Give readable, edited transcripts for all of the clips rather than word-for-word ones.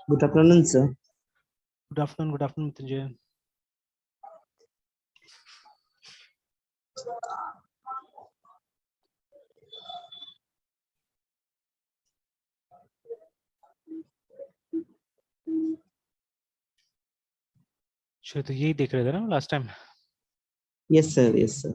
Good afternoon, sir. Good afternoon, Mrityunjay. तो यही देख रहे थे ना last time? Yes, sir. Yes, sir.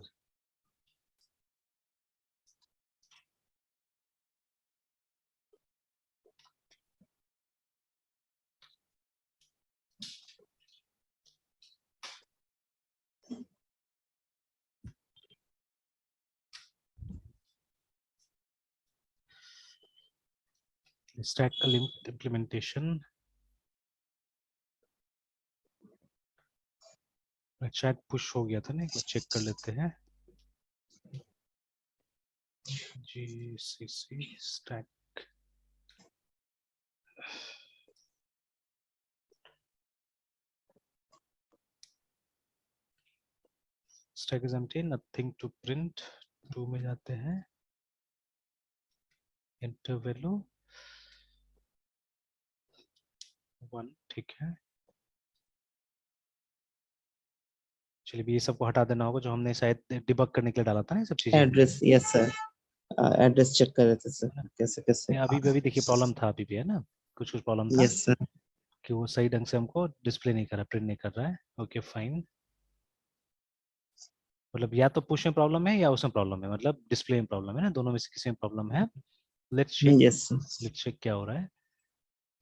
Stack का लिंक इम्प्लीमेंटेशन शायद पुश हो गया था ना, एक बार चेक कर लेते हैं। GCC stack stack is empty, nothing to print. 2 में जाते हैं, एंटर वैल्यू 1, ठीक है। चलिए भी ये सबको हटा देना होगा जो हमने शायद डिबग करने के लिए डाला था ना, ये सब चीजें। Address, yes, sir. Address check कर रहे थे sir. कैसे कैसे? अभी भी देखिए प्रॉब्लम था, अभी भी है ना, कुछ कुछ प्रॉब्लम था। Yes, sir. कि वो सही ढंग से हमको डिस्प्ले नहीं कर रहा, प्रिंट नहीं कर रहा है। ओके फाइन, मतलब या तो पुश में प्रॉब्लम है या उसमें प्रॉब्लम है, मतलब डिस्प्ले में प्रॉब्लम है ना, दोनों में से किसी में प्रॉब्लम है। Let's Yes, sir. चेक क्या हो रहा है।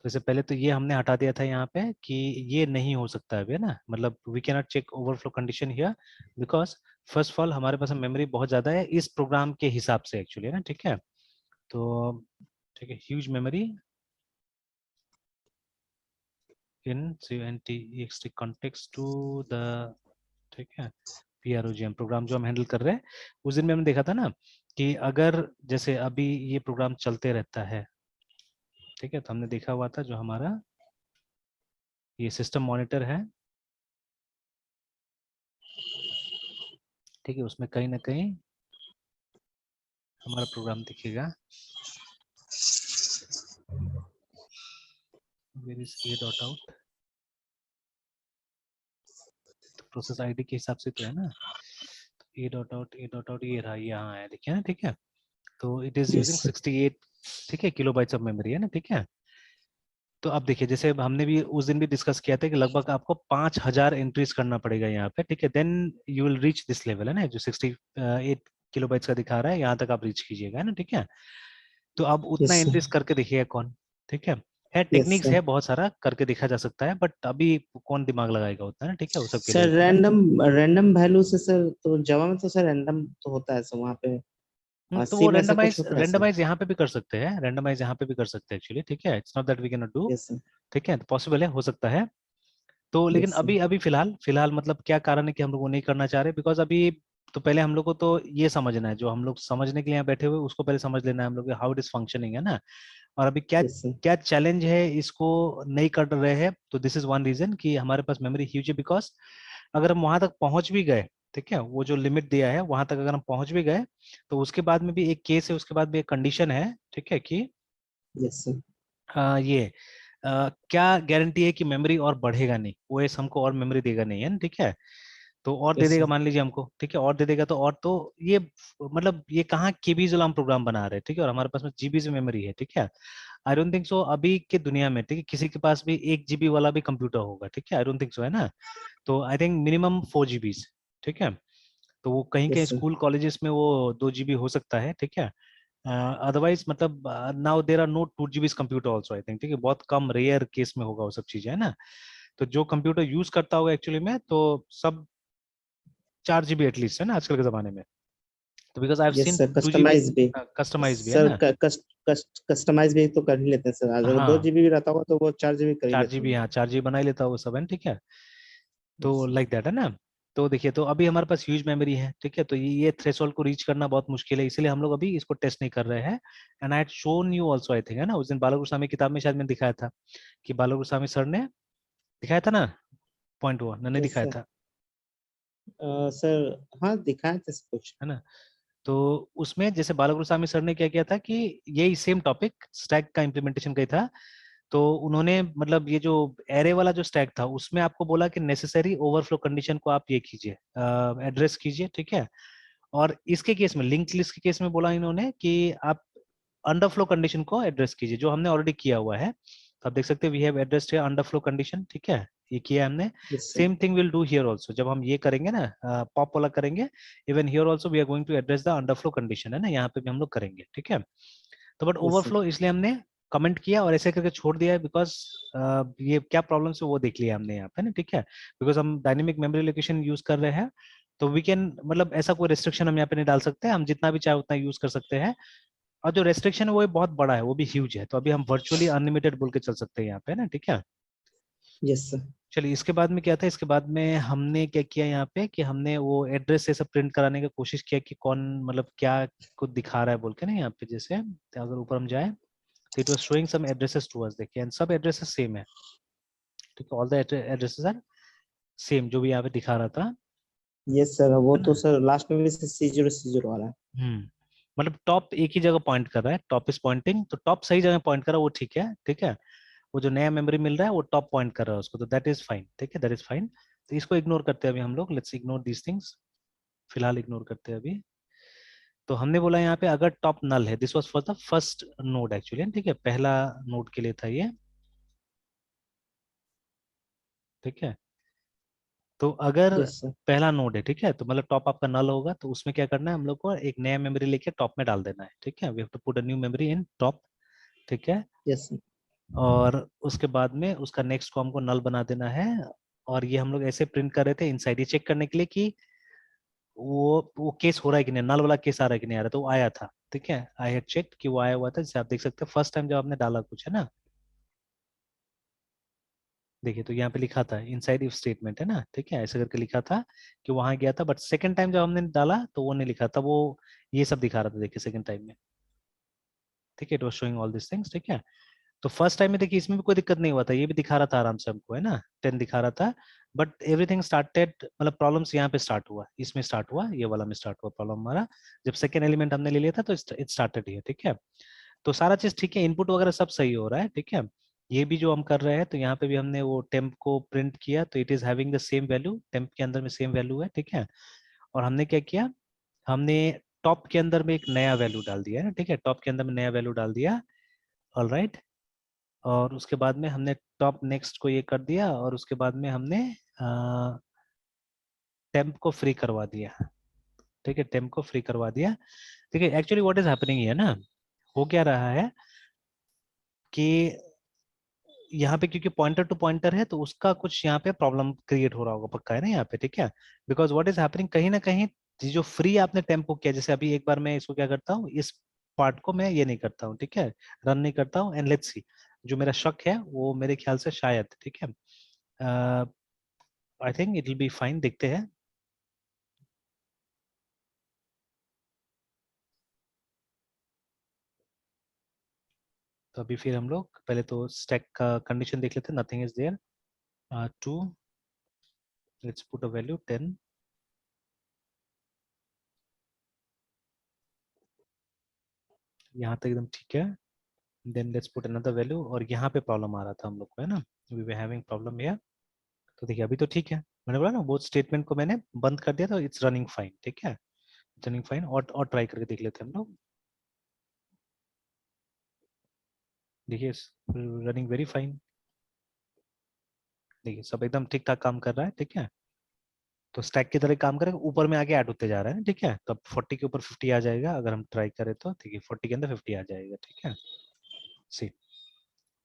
तो इससे पहले तो ये हमने हटा दिया था यहाँ पे कि ये नहीं हो सकता है अभी, है ना, मतलब we can not check overflow condition here because first of all हमारे पास मेमोरी बहुत ज्यादा है इस प्रोग्राम के हिसाब से एक्चुअली, है ना, ठीक है। तो ठीक है, huge memory in CNTEXT context to the, ठीक है, PROGM प्रोग्राम जो हम हैंडल कर रहे हैं। उस दिन में हमने देखा था ना कि अगर जैसे अभी ये प्रोग्राम चलते रहता है, ठीक है, तो हमने देखा हुआ था जो हमारा ये सिस्टम मॉनिटर है, ठीक है, उसमें कहीं ना कहीं हमारा प्रोग्राम दिखेगा। वेयर इज a.out, तो प्रोसेस आईडी के हिसाब से तो है ना, a.out ये रहा, यहाँ है, देखिए ना, ठीक है। तो it is Yes, using sir. 68, ठीक है, किलोबाइट्स ऑफ मेमोरी, है ना, ठीक है। तो अब देखिए जैसे हमने भी उस दिन भी डिस्कस किया था कि लगभग आपको 5000 एंट्रीज करना पड़ेगा यहाँ पे, ठीक है, then you will reach this level, है ना, जो 68 किलोबाइट्स का दिखा रहा है, यहाँ तक आप रीच कीजिएगा, है ना, ठीक है। तो अब उतना Yes, sir. एंट्रीज करके देखिएगा कौन, ठीक है Yes, टेक्निक्स sir. है बहुत सारा करके देखा जा सकता है, बट अभी कौन दिमाग लगाएगा उतना, ना, ठीक है, वो सब के Sir, लिए। random value से sir तो जावा में तो sir random तो होता है सर वहाँ पे। तो सी वो में ऐसा कुछ रेंडमाइज होता है सर? रेंडमाइज यहाँ पे भी कर सकते हैं, रेंडमाइज यहाँ पे भी कर सकते हैं एक्चुअली, ठीक है, it's not that we can not do, Yes, sir. ठीक है, तो पॉसिबल है, हो सकता है। तो लेकिन Yes, sir. अभी अभी फिलहाल फिलहाल मतलब क्या कारण है कि हम लोग वो नहीं करना चाह रहे, बिकॉज अभी तो पहले हम लोग को तो ये समझना है, जो हम लोग समझने के लिए यहाँ बैठे हुए उसको पहले समझ लेना है हम लोग, हाउ इट इज फंक्शनिंग, है ना। और अभी क्या Yes, sir. क्या चैलेंज है इसको नहीं कर रहे हैं, तो दिस इज वन रीजन कि हमारे पास मेमोरी ह्यूज है, बिकॉज अगर हम वहां तक पहुंच भी गए, ठीक है, वो जो लिमिट दिया है वहां तक अगर हम पहुंच भी गए, तो उसके बाद में भी एक केस है, उसके बाद भी एक कंडीशन है, ठीक है, कि Yes, sir. ये क्या गारंटी है कि मेमोरी और बढ़ेगा नहीं, ओएस हमको और मेमोरी देगा नहीं, है ना, ठीक है। तो और दे Yes, देगा sir. मान लीजिए हमको, ठीक है, और दे देगा, तो और तो ये मतलब ये कहाँ केबीज वाला हम प्रोग्राम बना रहे हैं, ठीक है, और हमारे पास में जीबी में मेमोरी है, ठीक है। आई डोंट थिंक सो अभी के दुनिया में, ठीक है, किसी के पास भी 1 GB वाला भी कंप्यूटर होगा, ठीक है, आई डोंट थिंक सो, है ना। तो आई थिंक मिनिमम 4 GB, ठीक है। तो वो कहीं कहीं Yes, sir. स्कूल कॉलेजेस में वो 2 GB हो सकता है, ठीक है। अदरवाइज मतलब now there are no 2 GB computer also, I think, ठीक है, बहुत कम रेयर केस में होगा वो सब चीजें, है ना। तो जो कंप्यूटर यूज करता होगा एक्चुअली में, तो सब 4 GB एटलीस्ट, है ना, आजकल के जमाने में। तो because I have Yes, seen sir. 2 GB Customize भी कस्टमाइज भी, है सर, ना। कस्टमाइज भी तो कर ही लेते हैं सर। अगर दो हाँ, जीबी भी रहता होगा तो वो 4 जीबी कर ही चार लेते जीबी होंगे। हाँ 4 GB बना ही लेता है वो सब, है ना, ठीक है। तो Yes, लाइक दैट, है ना। तो देखिए, तो अभी हमारे पास ह्यूज मेमोरी है, ठीक है, तो ये थ्रेशोल्ड को रीच करना बहुत मुश्किल है, इसलिए हम लोग अभी इसको टेस्ट नहीं कर रहे हैं। And I had shown you also, I think, है ना, उस दिन बाला गुरुस्वामी किताब में शायद मैंने दिखाया था कि बाला गुरुस्वामी सर ने दिखाया था ना, पॉइंट वो मैंने yes, दिखाया sir. था, सर हाँ दिखाए थे सब कुछ। है ना। तो उसमें जैसे बाला गुरुस्वामी सर ने क्या किया था कि यही सेम टॉपिक स्टैक का इम्प्लीमेंटेशन का ही था। तो उन्होंने मतलब ये जो एरे वाला जो स्टैक था उसमें आपको बोला कि नेसेसरी ओवरफ्लो कंडीशन को आप ये कीजिए, एड्रेस कीजिए, ठीक है। और इसके केस में लिंक लिस्ट के केस में बोला इन्होंने कि आप अंडरफ्लो कंडीशन को एड्रेस कीजिए, जो हमने ऑलरेडी किया हुआ है। तो आप देख सकते हैं we have addressed here underflow condition, ठीक है, ये किया है हमने। Yes sir. Same thing will do here also, जब हम ये करेंगे ना पॉप वाला करेंगे, even here also we are going to address the underflow condition, है ना, यहाँ पे भी हम लोग करेंगे, ठीक है। तो बट यस सर। ओवरफ्लो इसलिए हमने कमेंट किया और ऐसे करके छोड़ दिया है बिकॉज ये क्या प्रॉब्लम है वो देख लिया हमने यहाँ पे ना, ठीक है। बिकॉज हम डायनेमिक मेमोरी लोकेशन यूज कर रहे हैं, तो वी कैन मतलब ऐसा कोई रेस्ट्रिक्शन हम यहाँ पे नहीं डाल सकते, हम जितना भी चाहे उतना यूज कर सकते हैं। और जो रेस्ट्रिक्शन है वो बहुत बड़ा है, वो भी ह्यूज है, तो अभी हम वर्चुअली अनलिमिटेड बोल के चल सकते हैं यहाँ पे ना, ठीक है। Yes sir. चलिए इसके बाद में क्या था, इसके बाद में हमने क्या किया यहाँ पे कि हमने वो एड्रेस से सब प्रिंट कराने की कोशिश किया कि कौन मतलब क्या कुछ दिखा रहा है बोल के ना यहाँ पे, जैसे तो अगर ऊपर हम जाए तो it was showing some addresses to us, देखिए एंड सब एड्रेसेस सेम है, ठीक है, all the addresses are same जो भी यहाँ पे दिखा रहा था, यस सर, वो है तो ना। सर लास्ट में भी C0 वाला है। मतलब टॉप एक ही जगह पॉइंट कर रहा है, टॉप इज पॉइंटिंग, तो टॉप सही जगह पॉइंट कर रहा है, वो ठीक है, ठीक है। वो जो नया मेमोरी मिल रहा है वो टॉप पॉइंट कर रहा है उसको, तो दैट इज फाइन, ठीक है, दैट इज फाइन। तो इसको इग्नोर करते हैं अभी हम लोग, लेट्स इग्नोर दीज थिंग्स, फिलहाल इग्नोर करते हैं अभी। तो हमने बोला यहाँ पे अगर टॉप नल है, this was for the first node actually, ठीक है, पहला नोड के लिए था ये, ठीक है। तो अगर यस सर। पहला नोड है, ठीक है, तो मतलब टॉप आपका नल होगा, तो उसमें क्या करना है हम लोग को, एक नया मेमोरी लेके टॉप में डाल देना है, ठीक है, we have to put a new memory in top, ठीक है। Yes sir. और उसके बाद में उसका नेक्स्ट को हमको नल बना देना है। और ये हम लोग ऐसे प्रिंट कर रहे थे इनसाइड, ये चेक करने के लिए कि वो केस हो रहा है कि नहीं, नल वाला केस आ रहा है कि नहीं आ रहा, तो वो आया था, ठीक है, आई हैड चेक कि वो आया हुआ था, जैसे आप देख सकते हैं फर्स्ट टाइम जब आपने डाला कुछ, है ना, देखिए तो यहाँ पे लिखा था इनसाइड इफ स्टेटमेंट, है ना, ठीक है, ऐसे करके लिखा था कि वहां गया था, बट सेकंड टाइम जब हमने डाला तो वो नहीं लिखा था, वो ये सब दिखा रहा था, देखिए सेकंड टाइम में, ठीक है, it was showing all this things, ठीक है। तो फर्स्ट टाइम में देखिए इसमें भी कोई दिक्कत नहीं हुआ था, ये भी दिखा रहा था आराम से हमको, है ना, 10 दिखा रहा था। बट एवरीथिंग स्टार्टेड मतलब प्रॉब्लम्स यहाँ पे स्टार्ट हुआ, इसमें स्टार्ट हुआ, ये वाला में स्टार्ट हुआ प्रॉब्लम हमारा, जब सेकेंड एलिमेंट हमने ले लिया था तो इट स्टार्टेड हियर, ठीक है। तो सारा चीज ठीक है, इनपुट वगैरह सब सही हो रहा है, ठीक है। ये भी जो हम कर रहे हैं, तो यहाँ पे भी हमने वो टेम्प को प्रिंट किया, तो it is having the same value, temp के अंदर में सेम वैल्यू है, ठीक है। और हमने क्या किया, हमने टॉप के अंदर में एक नया वैल्यू डाल दिया है ना, ठीक है, टॉप के अंदर में नया वैल्यू डाल दिया, ऑल राइट। और उसके बाद में हमने टॉप नेक्स्ट को ये कर दिया, और उसके बाद में हमने टेम्प को फ्री करवा दिया, ठीक है, टेम्प को फ्री करवा दिया, ठीक है। एक्चुअली व्हाट इज हैपनिंग है ना, हो क्या रहा है कि यहाँ पे क्योंकि पॉइंटर टू पॉइंटर है, तो उसका कुछ यहाँ पे प्रॉब्लम क्रिएट हो रहा होगा पक्का, है ना यहाँ पे, ठीक है। बिकॉज व्हाट इज हैपनिंग, कहीं ना कहीं ये जो फ्री आपने टेम्पो किया, जैसे अभी एक बार मैं इसको क्या करता हूँ, इस पार्ट को मैं ये नहीं करता हूँ, ठीक है, रन नहीं करता हूँ, एंड लेट्स सी, जो मेरा शक है वो मेरे ख्याल से शायद, ठीक है, I think it will be fine, देखते हैं। तो अभी फिर हम लोग पहले तो स्टैक का कंडीशन देख लेते हैं, nothing is there, 2, let's put a value 10, यहाँ तक एकदम ठीक है, then let's put another value, और यहाँ पे प्रॉब्लम आ रहा था हम लोग को, है ना, we were having problem here. तो देखिए अभी तो ठीक है, मैंने बोला ना वो स्टेटमेंट को मैंने बंद कर दिया, तो इट्स रनिंग फाइन, ठीक है, रनिंग फाइन। और ट्राई करके देख लेते हैं हम लोग, देखिए रनिंग वेरी फाइन, देखिए सब एकदम ठीक ठाक काम कर रहा है, ठीक है। तो स्टैक की तरह काम करेगा, ऊपर में आगे ऐड होते जा रहा है, ठीक है, तो अब 40 के ऊपर 50 आ जाएगा, अगर हम ट्राई करें तो देखिए 40 के अंदर 50 आ जाएगा, ठीक है, सी।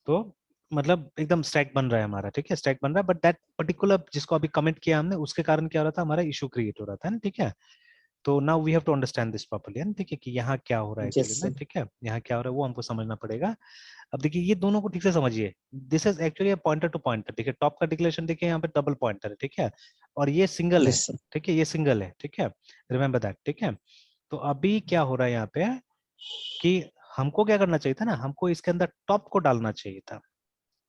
तो मतलब एकदम स्टैक बन रहा है हमारा, ठीक है, स्टैक बन रहा है, बट दैट पर्टिकुलर जिसको अभी कमेंट किया हमने, उसके कारण क्या हो रहा था, हमारा इशू क्रिएट हो रहा था ना, ठीक है। तो now we have to understand this properly, है ना, ठीक है, कि यहाँ क्या हो रहा है यस एक्चुअली में, सर। ठीक है, यहाँ क्या हो रहा है वो हमको समझना पड़ेगा। अब देखिए ये दोनों को ठीक से समझिए, this is actually pointer to pointer, ठीक है, टॉप का डिक्लेरेशन देखिए यहाँ पे डबल पॉइंटर है, ठीक है, और ये सिंगल है, यस सर। ठीक है, ये सिंगल है, ठीक है, रिमेम्बर दैट, ठीक है। तो अभी क्या हो रहा है यहाँ पे कि हमको क्या करना चाहिए था ना, हमको इसके अंदर टॉप को डालना चाहिए था,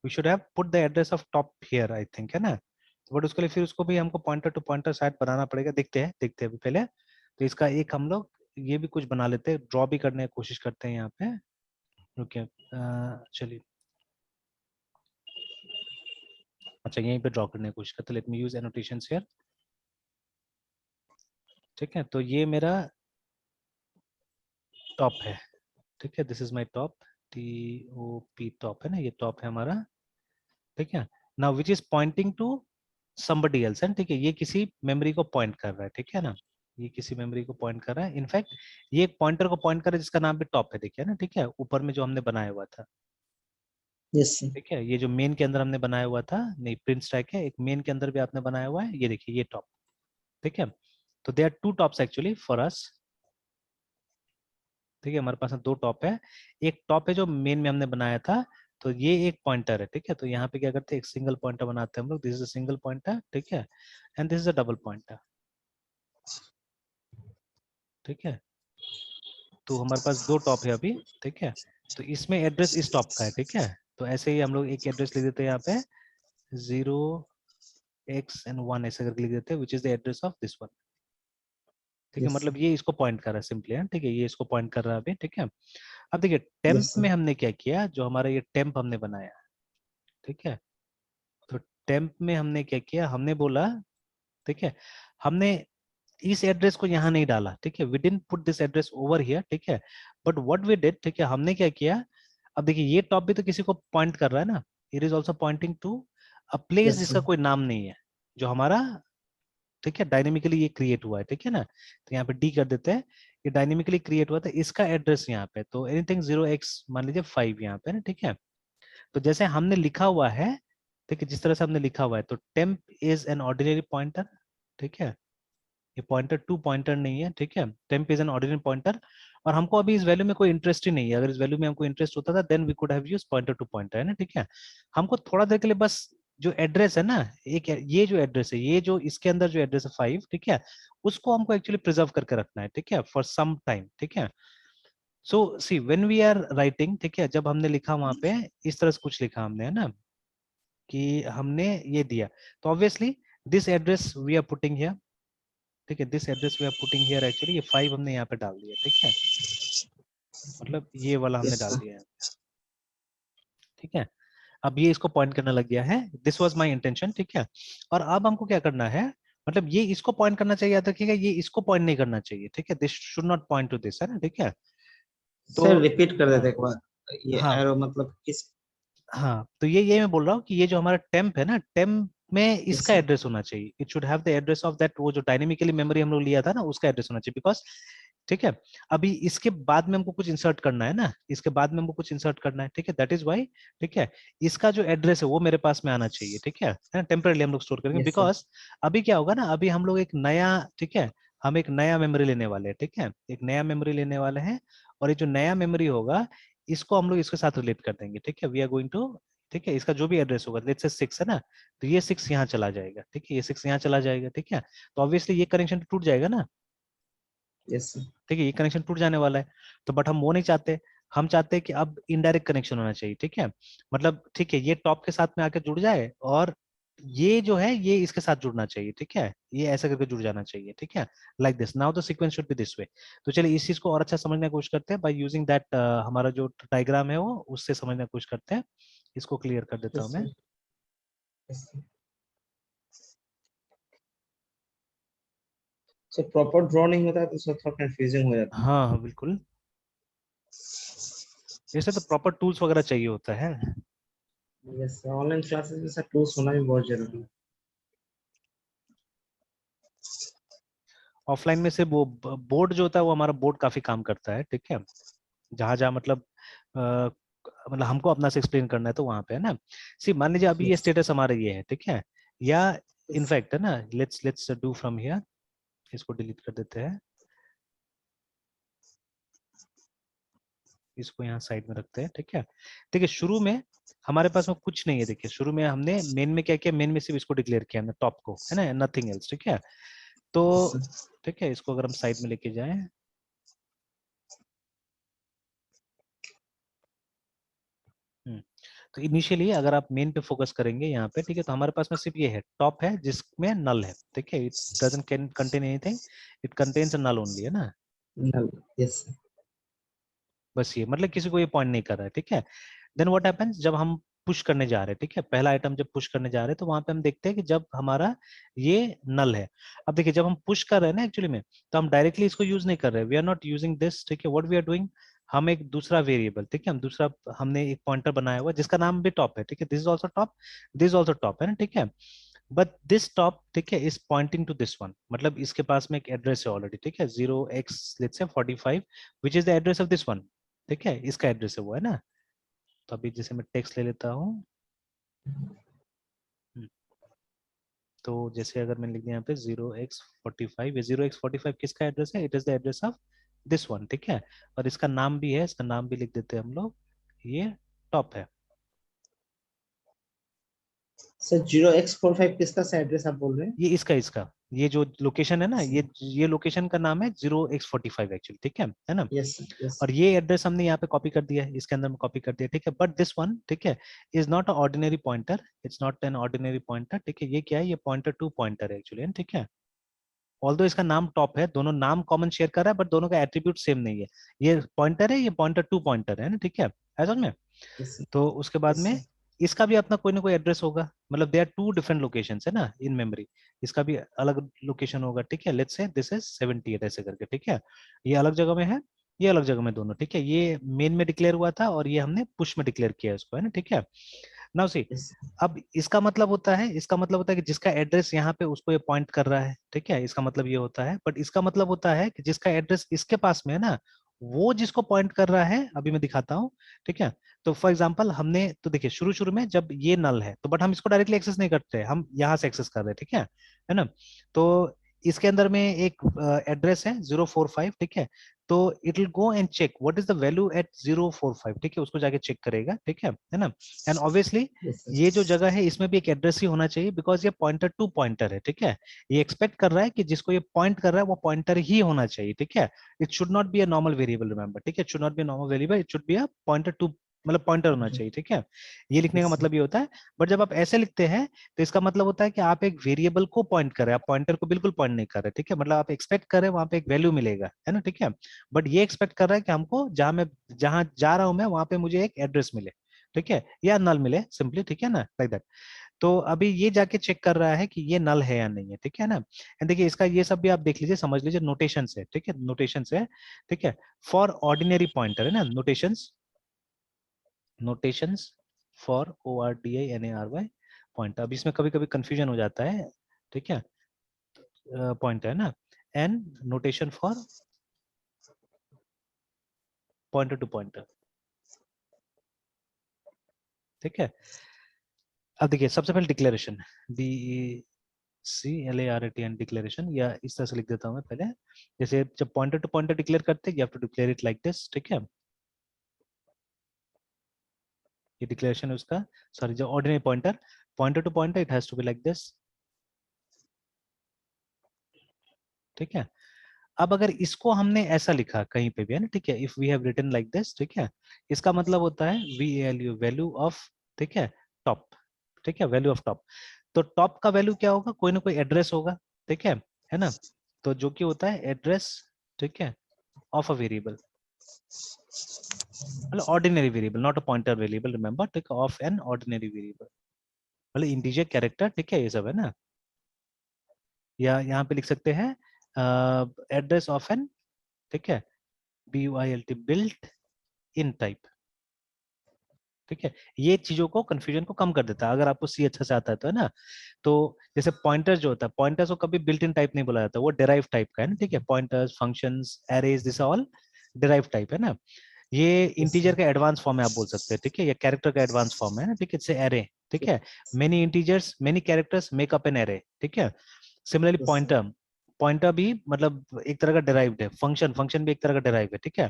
we should have put the address of top here, I think, है ना। तो बट उसके लिए फिर उसको भी हमको पॉइंटर टू पॉइंटर शायद बनाना पड़ेगा, देखते हैं अभी पहले। तो इसका एक हम लोग ये भी कुछ बना लेते हैं, ड्रॉ भी करने की कोशिश करते हैं यहाँ पे, रुकिए, चलिए अच्छा यहीं पे ड्रॉ करने की कोशिश करते, let me use annotations here. ठीक है, तो ये मेरा टॉप है। ठीक है, this is my top, TOP top है ना, ये टॉप है हमारा। ठीक है, now which is pointing to somebody else है, ठीक है, ये किसी मेमोरी को पॉइंट कर रहा है। ठीक है ना, ये किसी मेमोरी को पॉइंट कर रहा है। इनफैक्ट ये एक पॉइंटर को पॉइंट कर रहा है जिसका नाम भी टॉप है, देखिए ना। ठीक है, ऊपर में जो हमने बनाया हुआ था। Yes sir. ठीक है, ये जो मेन के अंदर हमने बनाया हुआ था, नहीं प्रिंट स्टैक है, एक मेन के अंदर भी आपने बनाया हुआ है, ये देखिए ये टॉप। ठीक है, तो they are two tops actually for us. ठीक है, हमारे पास में दो टॉप है। एक टॉप है जो मेन में हमने बनाया था, तो ये एक पॉइंटर है। ठीक है, तो यहाँ पे क्या करते हैं, एक सिंगल पॉइंटर बनाते हैं हम लोग, this is a single pointer. ठीक है, and this is a double pointer. ठीक है, तो हमारे पास दो टॉप है अभी। ठीक है, तो इसमें एड्रेस इस टॉप का है। ठीक है, तो ऐसे ही हम लोग एक एड्रेस लिख देते हैं यहाँ पे, 0x1 ऐसे करके लिख देते हैं, which is the address of this one. ठीक है, यस मतलब सर। ये इसको पॉइंट कर रहा है सिंपली है। ठीक है, ये इसको पॉइंट कर रहा है अभी। ठीक है, अब देखिए टेम्प यस में सर। हमने क्या किया, जो हमारा ये टेम्प हमने बनाया। ठीक है, तो टेम्प में हमने क्या किया, हमने बोला, ठीक है, हमने इस एड्रेस को यहाँ नहीं डाला। ठीक है, we didn't put this address over here. ठीक है, बट व्हाट वी डिड, ठीक है, हमने क्या किया, अब देखिए ये टॉप भी तो किसी को पॉइंट कर रहा है ना, it is also pointing to a place yes जिसका सर। कोई नाम नहीं है, जो हमारा, ठीक है, डायनेमिकली ये क्रिएट हुआ है। ठीक है ना, तो यहाँ पे डी कर देते हैं, ये डायनेमिकली क्रिएट हुआ था, इसका एड्रेस यहाँ पे, तो एनीथिंग 0x मान लीजिए 5 यहाँ पे ना। ठीक है, तो जैसे हमने लिखा हुआ है, ठीक है, जिस तरह से हमने लिखा हुआ है, तो temp is an ordinary pointer. ठीक है, ये पॉइंटर टू पॉइंटर नहीं है। ठीक है, temp is an ordinary pointer, और हमको अभी इस वैल्यू में कोई इंटरेस्ट ही नहीं है। अगर इस वैल्यू में हमको इंटरेस्ट होता था, then we could have used pointer to pointer, है ना। ठीक है, हमको थोड़ा देर के लिए बस जो एड्रेस है ना, एक ये जो एड्रेस है, ये जो इसके अंदर जो एड्रेस है 5, ठीक है, उसको हमको एक्चुअली प्रिजर्व करके रखना है। ठीक है, फॉर सम टाइम। ठीक है, so see when we are writing, ठीक है, जब हमने लिखा वहां पे इस तरह से कुछ लिखा हमने, है ना, कि हमने ये दिया, तो obviously this address we are putting here. ठीक है, this address we are putting here, actually ये 5 हमने यहाँ पे डाल दिया। ठीक है, मतलब ये वाला हमने यस डाल सर। दिया है। ठीक है, अब ये इसको पॉइंट करने लग गया है, दिस वाज माय इंटेंशन। ठीक है, और अब हमको क्या करना है, मतलब ये इसको पॉइंट करना चाहिए, याद रखिएगा, ये इसको पॉइंट नहीं करना चाहिए। ठीक है, this should not point two this, है ना। ठीक है, तो सर रिपीट कर देते हाँ एक बार, ये हाँ एरो मतलब किस। हाँ, तो ये मैं बोल रहा हूँ कि ये जो हमारा टेम्प है ना, टेम्प में यस इसका सर। एड्रेस होना चाहिए, it should have the address of that, वो जो डायनेमिकली मेमोरी हम लोग लिया था ना, उसका एड्रेस होना चाहिए, बिकॉज, ठीक है, अभी इसके बाद में हमको कुछ इंसर्ट करना है ना, इसके बाद में हमको कुछ इंसर्ट करना है। ठीक है, दैट इज वाई, ठीक है, इसका जो एड्रेस है वो मेरे पास में आना चाहिए। ठीक है ना, टेम्परेली हम लोग स्टोर करेंगे, यस सर। बिकॉज अभी क्या होगा ना, अभी हम लोग एक नया, ठीक है, हम एक नया मेमोरी लेने वाले हैं। ठीक है, एक नया मेमोरी लेने वाले हैं, और ये जो नया मेमोरी होगा, इसको हम लोग इसके साथ रिलेट कर देंगे। ठीक है, वी आर गोइंग टू, ठीक है, इसका जो भी एड्रेस होगा, लेट्स से 6 है ना, तो ये 6 यहाँ चला जाएगा। ठीक है, ये 6 यहाँ चला जाएगा। ठीक है, तो ऑब्वियसली ये कनेक्शन टूट जाएगा ना। Yes sir. ठीक है, ये कनेक्शन टूट जाने वाला है, तो बट हम वो नहीं चाहते, हम चाहते हैं कि अब इनडायरेक्ट कनेक्शन होना चाहिए। ठीक है, मतलब ठीक है, ये टॉप के साथ में आके जुड़ जाए, और ये जो है ये इसके साथ जुड़ना चाहिए। ठीक है, ये ऐसा करके जुड़ जाना चाहिए। ठीक है, like this, now the sequence should be this way. तो चलिए इस चीज को और अच्छा समझने की कोशिश करते हैं बाय यूजिंग दैट, हमारा जो डायग्राम है वो उससे समझने की कोशिश करते हैं। इसको क्लियर कर देता यस हूँ मैं। Sir. Yes sir. Sir proper draw नहीं होता है तो सर थोड़ा कंफ्यूजिंग हो जाता है। हाँ हाँ बिल्कुल, इससे तो प्रॉपर टूल्स वगैरह चाहिए होता है। यस सर, ऑनलाइन क्लासेस में सर टूल्स होना भी बहुत जरूरी है। ऑफलाइन में से वो बोर्ड जो होता है, वो हमारा बोर्ड काफी काम करता है। ठीक है, जहां जहां मतलब मतलब हमको अपना से एक्सप्लेन करना है, तो वहां पे है ना। सी मान लीजिए अभी ये यस। स्टेटस हमारा ये है। ठीक है, या यस। इनफैक्ट है ना, let's let's do from here, इसको डिलीट कर देते हैं, इसको यहाँ साइड में रखते हैं। ठीक है, देखिए शुरू में हमारे पास में कुछ नहीं है। देखिए शुरू में हमने मेन में क्या किया, मेन में सिर्फ इसको डिक्लेयर किया हमने, टॉप को, है ना, नथिंग एल्स। ठीक है, तो यस सर। ठीक है, इसको अगर हम साइड में लेके जाएं, तो इनिशियली अगर आप मेन पे फोकस करेंगे यहाँ पे, ठीक है, तो हमारे पास में सिर्फ ये है, टॉप है जिसमें नल है। ठीक है, it doesn't contain anything, it contains a null only, है ना, नल। Yes sir. बस ये, मतलब किसी को ये पॉइंट नहीं कर रहा है। ठीक है, देन व्हाट हैपेंस, जब हम पुश करने जा रहे हैं, ठीक है, पहला आइटम जब पुश करने जा रहे हैं तो वहां पे हम देखते हैं कि जब हमारा ये नल है। अब देखिए जब हम पुश कर रहे हैं ना एक्चुअली में, तो हम डायरेक्टली इसको यूज नहीं कर रहे, we are not using this, ठीक है, व्हाट वी आर डूइंग, हम एक दूसरा वेरिएबल, ठीक है, हम दूसरा हमने एक पॉइंटर बनाया हुआ जिसका नाम भी टॉप है, ठीक है, this is also top, this is also top है ना, ठीक है, बट दिस टॉप, ठीक है, is pointing to this one, मतलब इसके पास में एक एड्रेस है ऑलरेडी, ठीक है, 0x let's say 45 which is the address of this one, ठीक है, इसका एड्रेस है वो, है ना। तो अभी जैसे मैं टेक्स्ट ले लेता हूँ, तो जैसे अगर मैंने लिख दिया यहाँ पे 0x45, ये 0x45 किसका एड्रेस है, it is the address of this one, ठीक है, और इसका नाम भी है, इसका नाम भी लिख देते हैं हम लोग, ये टॉप है। सर 0x45 किसका सा एड्रेस आप बोल रहे हैं? ये इसका ये जो लोकेशन है ना, ये लोकेशन का नाम है 0x45 एक्चुअली, ठीक है ना। यस सर, यस और ये एड्रेस हमने यहाँ पे कॉपी कर दिया है, इसके अंदर में कॉपी कर दिया, ठीक है, बट दिस वन, ठीक है, is not a ordinary pointer, it's not an ordinary pointer, ठीक है, ये क्या है, ये पॉइंटर टू पॉइंटर है एक्चुअली, ठीक है, ऑल्दो इसका नाम टॉप है, दोनों नाम कॉमन शेयर कर रहा है, बट दोनों का एट्रीब्यूट सेम नहीं है, ये पॉइंटर है, ये पॉइंटर टू पॉइंटर है ना, ठीक है, ऐसा में। यस सर, तो उसके बाद यस में सर, इसका भी अपना कोई ना कोई एड्रेस होगा, मतलब they are two different locations है ना इन मेमोरी, इसका भी अलग लोकेशन होगा, ठीक है, लेट्स से दिस इज 78 ऐसे करके, ठीक है, ये अलग जगह में है, ये अलग जगह में, दोनों, ठीक है, ये मेन में डिक्लेयर हुआ था और ये हमने पुश में डिक्लेयर किया इसको, है ना, ठीक है। नाउ सी, यस अब इसका मतलब होता है, इसका मतलब होता है कि जिसका एड्रेस यहाँ पे उसको ये पॉइंट कर रहा है, ठीक है, इसका मतलब ये होता है, बट इसका मतलब होता है कि जिसका एड्रेस इसके पास में है ना, वो जिसको पॉइंट कर रहा है, अभी मैं दिखाता हूँ, ठीक है। तो फॉर एग्जांपल हमने तो देखिए शुरू शुरू में जब ये नल है तो बट हम इसको डायरेक्टली एक्सेस नहीं करते, हम यहाँ से एक्सेस कर रहे हैं, ठीक है ना। तो इसके अंदर में एक एड्रेस है 045, ठीक है, तो it will go and check what is the value at 045, ठीक है, उसको जाके चेक करेगा, ठीक है ना। एंड ऑब्वियसली यस ये जो सर, जगह है इसमें भी एक एड्रेस ही होना चाहिए, बिकॉज ये पॉइंटर टू पॉइंटर है, ठीक है, ये एक्सपेक्ट कर रहा है कि जिसको ये पॉइंट कर रहा है वो पॉइंटर ही होना चाहिए, ठीक है, it should not be a normal variable, remember, ठीक है, it should not be a normal variable, it should be a pointer to, मतलब पॉइंटर होना चाहिए, ठीक है, ये लिखने का यस सर, मतलब ये होता है। बट जब आप ऐसे लिखते हैं तो इसका मतलब होता है कि आप एक वेरिएबल को पॉइंट कर रहे हैं, आप पॉइंटर को बिल्कुल पॉइंट नहीं कर रहे, ठीक है, मतलब आप एक्सपेक्ट कर रहे हैं वहां पे एक वैल्यू मिलेगा, है ना, ठीक है, बट ये एक्सपेक्ट कर रहा है कि हमको जहां जा रहा हूं मैं वहां पे मुझे एक एड्रेस मिले, ठीक है, या नल मिले सिंपली, ठीक है ना, लाइक दैट। तो अभी ये जाके चेक कर रहा है कि ये नल है या नहीं है, ठीक है ना। एंड देखिए इसका ये सब भी आप देख लीजिए, समझ लीजिए, नोटेशन है, ठीक है, नोटेशन है, ठीक है, फॉर ऑर्डिनरी पॉइंटर है ना, नोटेशंस फॉर ORDINARY पॉइंट। अब इसमें कभी कभी कंफ्यूजन हो जाता है, ठीक है, पॉइंट है ना, and notation for pointer to pointer, ठीक है। अब देखिए सबसे पहले डिक्लेरेशन, DECLARATN डिक्लेरेशन, या इस तरह से लिख देता हूँ मैं पहले, जैसे जब पॉइंटर टू पॉइंटर डिक्लेयर करते हैं, you have to declare it like this, ठीक है, ये डिक्लेरेशन है उसका, सॉरी जो ordinary pointer, pointer to pointer it has to be like this, ठीक है। अब अगर इसको हमने ऐसा लिखा कहीं पे भी है ना, ठीक है, if we have written like this, ठीक है, इसका मतलब होता है वैल्यू, वैल्यू ऑफ, ठीक है, टॉप, ठीक है, वैल्यू ऑफ टॉप। तो टॉप का वैल्यू क्या होगा, कोई ना कोई एड्रेस होगा, ठीक है ना, तो जो कि होता है एड्रेस, ठीक है, ऑफ अ वेरिएबल, मतलब ordinary variable, not a pointer variable, remember, ठीक है, ऑफ एन ऑर्डिनरी वेरिएबल, मतलब इंटीजर कैरेक्टर, ठीक है, ये सब है ना। या यहाँ पे लिख सकते हैं एड्रेस ऑफ एन, ठीक है, BUILT बिल्ट इन टाइप, ठीक है, ये चीजों को कंफ्यूजन को कम कर देता है, अगर आपको सी अच्छा से आता है तो, है ना। तो जैसे पॉइंटर्स जो होता है, पॉइंटर्स को कभी बिल्ट इन टाइप नहीं बोला जाता, वो डेराइव टाइप का है ना, ठीक है, pointers, functions, arrays, this all derive type है ना। ये यस इंटीजर सर, का एडवांस फॉर्म है आप बोल सकते हैं, ठीक है, या कैरेक्टर का एडवांस फॉर्म है ना, ठीक है, इससे एरे, ठीक है, many integers many characters make up an array, ठीक है। Similarly yes sir, pointer, pointer भी मतलब एक तरह का डेराइव्ड है, फंक्शन, फंक्शन भी एक तरह का डेराइव है, ठीक है,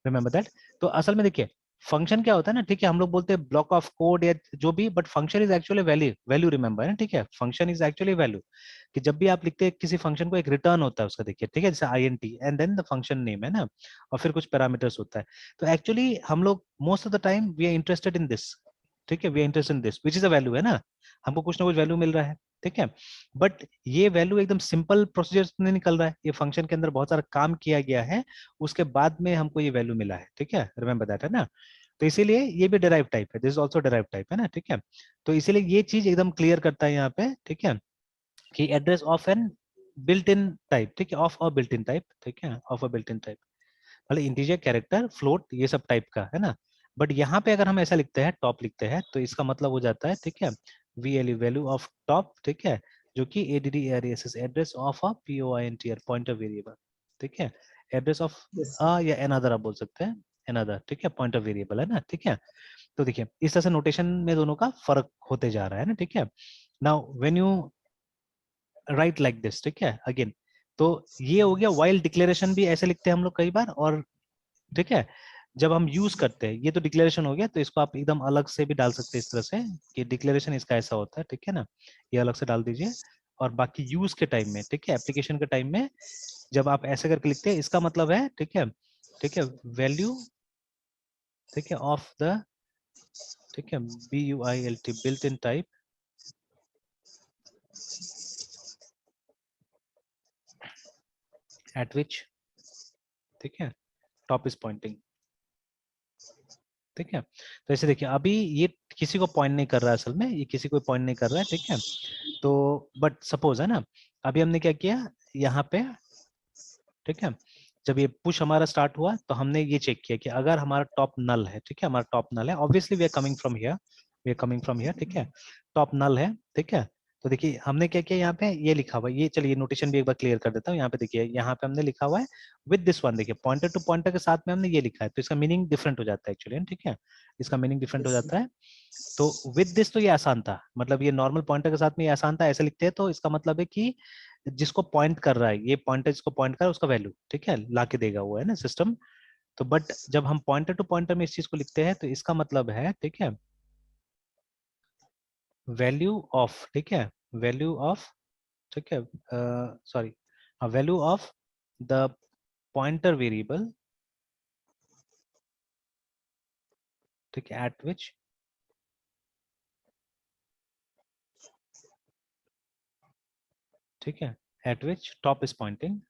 रिमेंबर दैट। तो असल में देखिए फंक्शन क्या होता है ना, ठीक है, हम लोग बोलते हैं ब्लॉक ऑफ कोड या जो भी, but function is actually value, value remember है ना, ठीक है, फंक्शन इज एक्चुअली वैल्यू, कि जब भी आप लिखते हैं किसी फंक्शन को, एक रिटर्न होता है उसका, देखिए, ठीक है, जैसे INT and then the function name है ना, और फिर कुछ पैरामीटर्स होता है। तो एक्चुअली हम लोग most of the time we are interested in this, ठीक है, we are interested in this which is a value, है ना, हमको कुछ ना कुछ वैल्यू मिल रहा है, ठीक है, बट ये वैल्यू एकदम सिंपल प्रोसीजर नहीं निकल रहा है, ये फंक्शन के अंदर बहुत सारा काम किया गया है, उसके बाद में हमको ये वैल्यू मिला है, ठीक है, रिमेंबर दैट, है ना। तो इसीलिए ये भी डिराइव टाइप है, this is also derive type है ना, ठीक है। तो इसीलिए ये चीज एकदम क्लियर करता है यहाँ पे, ठीक है, कि address of an built in type, ठीक है, of a built in type, ठीक है, of a built in type, मतलब इंटीजर, कैरेक्टर, फ्लोट, ये सब टाइप का है ना। बट यहाँ पे अगर हम ऐसा लिखते हैं, टॉप लिखते हैं, तो इसका मतलब हो जाता है, ठीक है, वीएलयू, वैल्यू ऑफ टॉप, ठीक है, जो कि एडीडी एरियस एड्रेस ऑफ अ पीओआईएनटीआर पॉइंटर वेरिएबल, ठीक है, address of yes a sir. या अनदर आप बोल सकते हैं, अनदर, ठीक है, पॉइंटर वेरिएबल है ना, ठीक है। तो देखिए इस तरह से नोटेशन में दोनों का फर्क होते जा रहा है ना, ठीक है। Now when you write like this, ठीक है, अगेन, तो ये हो गया वाइल डिक्लेरेशन, भी ऐसे लिखते हैं हम लोग कई बार, और ठीक है, जब हम यूज करते हैं, ये तो डिक्लेरेशन हो गया, तो इसको आप एकदम अलग से भी डाल सकते हैं इस तरह से, कि डिक्लेरेशन इसका ऐसा होता है, ठीक है ना, ये अलग से डाल दीजिए। और बाकी यूज के टाइम में, ठीक है, एप्लीकेशन के टाइम में जब आप ऐसे करके लिखते हैं, इसका मतलब है, ठीक है, ठीक है, वैल्यू, ठीक है, ऑफ द, ठीक है, BUILT built in type eight विच, ठीक है, टॉप इज पॉइंटिंग, ठीक है। तो ऐसे देखिए अभी ये किसी को पॉइंट नहीं कर रहा है, असल में ये किसी को पॉइंट नहीं कर रहा है, ठीक है। तो बट सपोज है ना, अभी हमने क्या किया यहाँ पे, ठीक है, जब ये पुश हमारा स्टार्ट हुआ तो हमने ये चेक किया कि अगर हमारा टॉप नल है, ठीक है, हमारा टॉप नल है, obviously we are coming from here, we are coming from here, ठीक है, टॉप नल है, ठीक है। तो देखिए हमने क्या किया, यहाँ पे ये लिखा हुआ है, ये चलिए नोटेशन भी एक बार क्लियर कर देता हूँ। यहाँ पे देखिए, यहाँ पे हमने लिखा हुआ है विद दिस वन, देखिए पॉइंटर टू पॉइंटर के साथ में हमने ये लिखा है, तो इसका मीनिंग डिफरेंट हो जाता है एक्चुअली, ठीक है, इसका मीनिंग डिफरेंट हो यस जाता है। तो विद दिस तो ये आसान था, मतलब ये नॉर्मल पॉइंटर के साथ में ये आसान था, ऐसे लिखते हैं, तो इसका मतलब है कि जिसको पॉइंट कर रहा है, ये पॉइंटर जिसको पॉइंट कर रहा है उसका वैल्यू, ठीक है, ला के देगा वो, है ना, सिस्टम। तो बट जब हम पॉइंटर टू पॉइंटर में इस चीज को लिखते हैं, तो इसका मतलब है, ठीक है, वैल्यू ऑफ, ठीक है, वैल्यू ऑफ, ठीक है, sorry, value of the pointer variable, ठीक है, एट विच, ठीक है, at which top is pointing,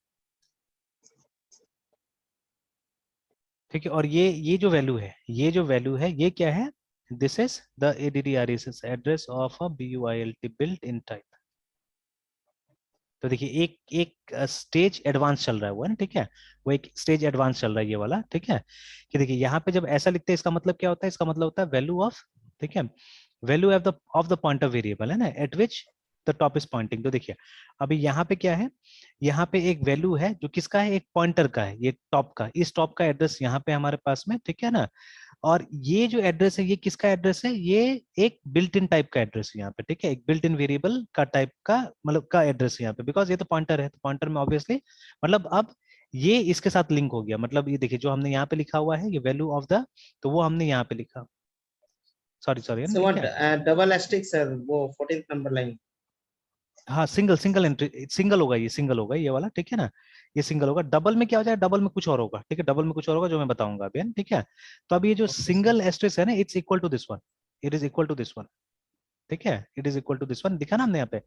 ठीक है। और ये जो वैल्यू है, ये जो वैल्यू है, ये क्या है, this is the ADDRSS address of a BUILT built in type. तो देखिए एक एक स्टेज एडवांस चल रहा है वो, है ना, ठीक है, वो एक स्टेज एडवांस चल रहा है ये वाला, ठीक है। कि देखिए यहाँ पे जब ऐसा लिखते हैं, इसका मतलब क्या होता है, इसका मतलब होता है वैल्यू ऑफ, ठीक है, value of the pointer variable, है ना, eight which the top is Poynting. तो देखिए अभी यहाँ पे क्या है, यहाँ पे एक वैल्यू है जो किसका है, एक पॉइंटर का है, ये टॉप का, इस टॉप का एड्रेस यहाँ पे हमारे पास में, ठीक है ना। और ये जो एड्रेस है, ये किसका एड्रेस है, ये एक बिल्ट इन टाइप का एड्रेस है यहाँ पे, ठीक है, एक बिल्ट इन वेरिएबल का टाइप का, मतलब का एड्रेस है यहाँ पे, बिकॉज ये तो पॉइंटर है, तो पॉइंटर में ऑब्वियसली, मतलब अब ये इसके साथ लिंक हो गया, मतलब ये देखिए जो हमने यहाँ पे लिखा हुआ है, ये वैल्यू ऑफ द, तो वो हमने यहाँ पे लिखा, सॉरी सॉरी, है ना, सर ठीक व्हाट है। डबल एस्टिक सर, वो 14th नंबर लाइन। हाँ सिंगल, सिंगल एंट्री, सिंगल होगा, ये सिंगल होगा ये वाला, ठीक है ना, ये सिंगल होगा। डबल में क्या हो जाएगा, डबल में कुछ और होगा, ठीक है, डबल में कुछ और होगा जो मैं बताऊंगा अभी, है ना, ठीक है। तो अब ये जो ओके सर। सिंगल एस्ट्रिक्स है ना, it's equal to this one, it is equal to this one, ठीक है, it is equal to this one, दिखा ना हमने यहाँ पे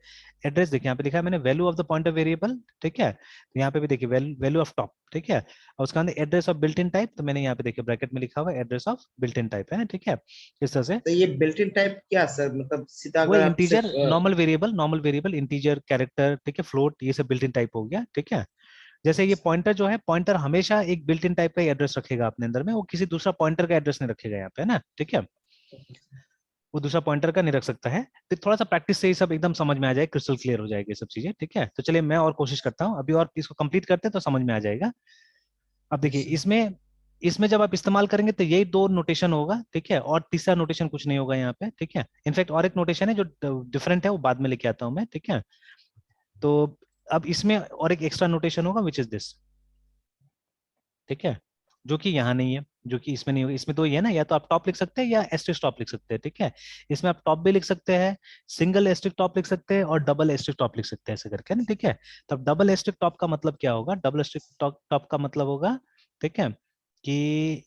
एड्रेस, देखिए यहाँ पे लिखा है मैंने value of the pointer variable, ठीक है, तो यहाँ पे भी देखिए वैल्यू ऑफ टॉप, ठीक है, और उसका अंदर address of built in type, तो मैंने यहाँ पे देखिए ब्रैकेट में लिखा हुआ है address of built in type, है ना, ठीक है, इस तरह से। तो ये बिल्ट इन टाइप क्या सर, मतलब सीधा वो अगर आप इंटीजर, सिर्फ नॉर्मल वेरिएबल, इंटीजर, कैरेक्टर, ठीक है, फ्लोट, ये सब बिल्ट इन टाइप हो गया, ठीक है। जैसे ये पॉइंटर जो है, पॉइंटर हमेशा एक बिल्ट इन टाइप का एड्रेस रखेगा अपने अंदर में, वो किसी दूसरा पॉइंटर का एड्रेस नहीं रखेगा यहाँ पे, है ना, ठीक है, वो दूसरा पॉइंटर का नहीं रख सकता है। तो थोड़ा सा प्रैक्टिस से ही सब एकदम समझ में आ जाएगा, क्रिस्टल क्लियर हो जाएगी सब चीजें, ठीक है। तो चलिए मैं और कोशिश करता हूँ अभी, और इसको कंप्लीट करते हैं तो समझ में आ जाएगा। अब देखिए इसमें, इसमें जब आप इस्तेमाल करेंगे तो यही दो नोटेशन होगा, ठीक है, और तीसरा नोटेशन कुछ नहीं होगा यहाँ पे, ठीक है। इनफैक्ट और एक नोटेशन है जो डिफरेंट है, वो बाद में लेके आता हूँ मैं, ठीक है। तो अब इसमें और एक एक्स्ट्रा नोटेशन होगा विच इज दिस, ठीक है, जो कि यहाँ नहीं है, जो कि इसमें नहीं होगा। इसमें तो ये है ना, या तो आप टॉप लिख सकते हैं या एस्ट्रिक टॉप लिख सकते हैं, ठीक है। इसमें आप टॉप भी लिख सकते हैं, सिंगल एस्ट्रिक टॉप लिख सकते हैं, और डबल एस्ट्रिक टॉप लिख सकते हैं, ऐसे करके ना, ठीक है। तब डबल एस्ट्रिक टॉप का मतलब क्या होगा, डबल एस्ट्रिक टॉप का मतलब होगा, ठीक है, कि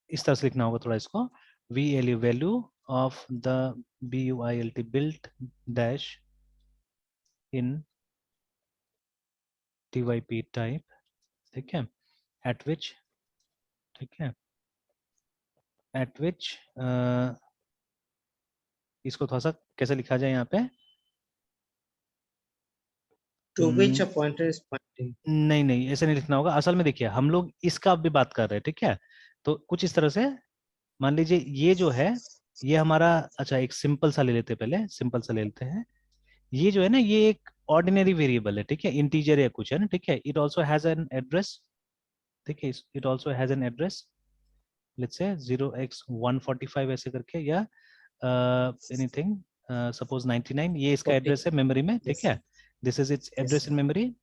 इस तरह से लिखना होगा थोड़ा इसको, V L U value of the BUILT built dash in TYP type, ठीक है, एट विच ठीक है, एट विच, इसको थोड़ा सा कैसे लिखा जाए यहाँ पे, to which a pointer is pointing. नहीं नहीं ऐसे नहीं लिखना होगा। असल में देखिए हम लोग इसका भी बात कर रहे हैं, ठीक है, तो कुछ इस तरह से मान लीजिए ये जो है ये हमारा, अच्छा एक सिंपल सा ले लेते हैं, पहले सिंपल सा ले लेते हैं। ये जो है ना ये एक ऑर्डिनरी वेरिएबल है, ठीक है, इंटीजर या कुछ है ना, ठीक है, it also has an address, ठीक है, it also has an address, let's say 0x145 ऐसे करके, या एनीथिंग सपोज 99, ये इसका 40। एड्रेस है मेमोरी में, ठीक यस है, this is it's yes address in memory.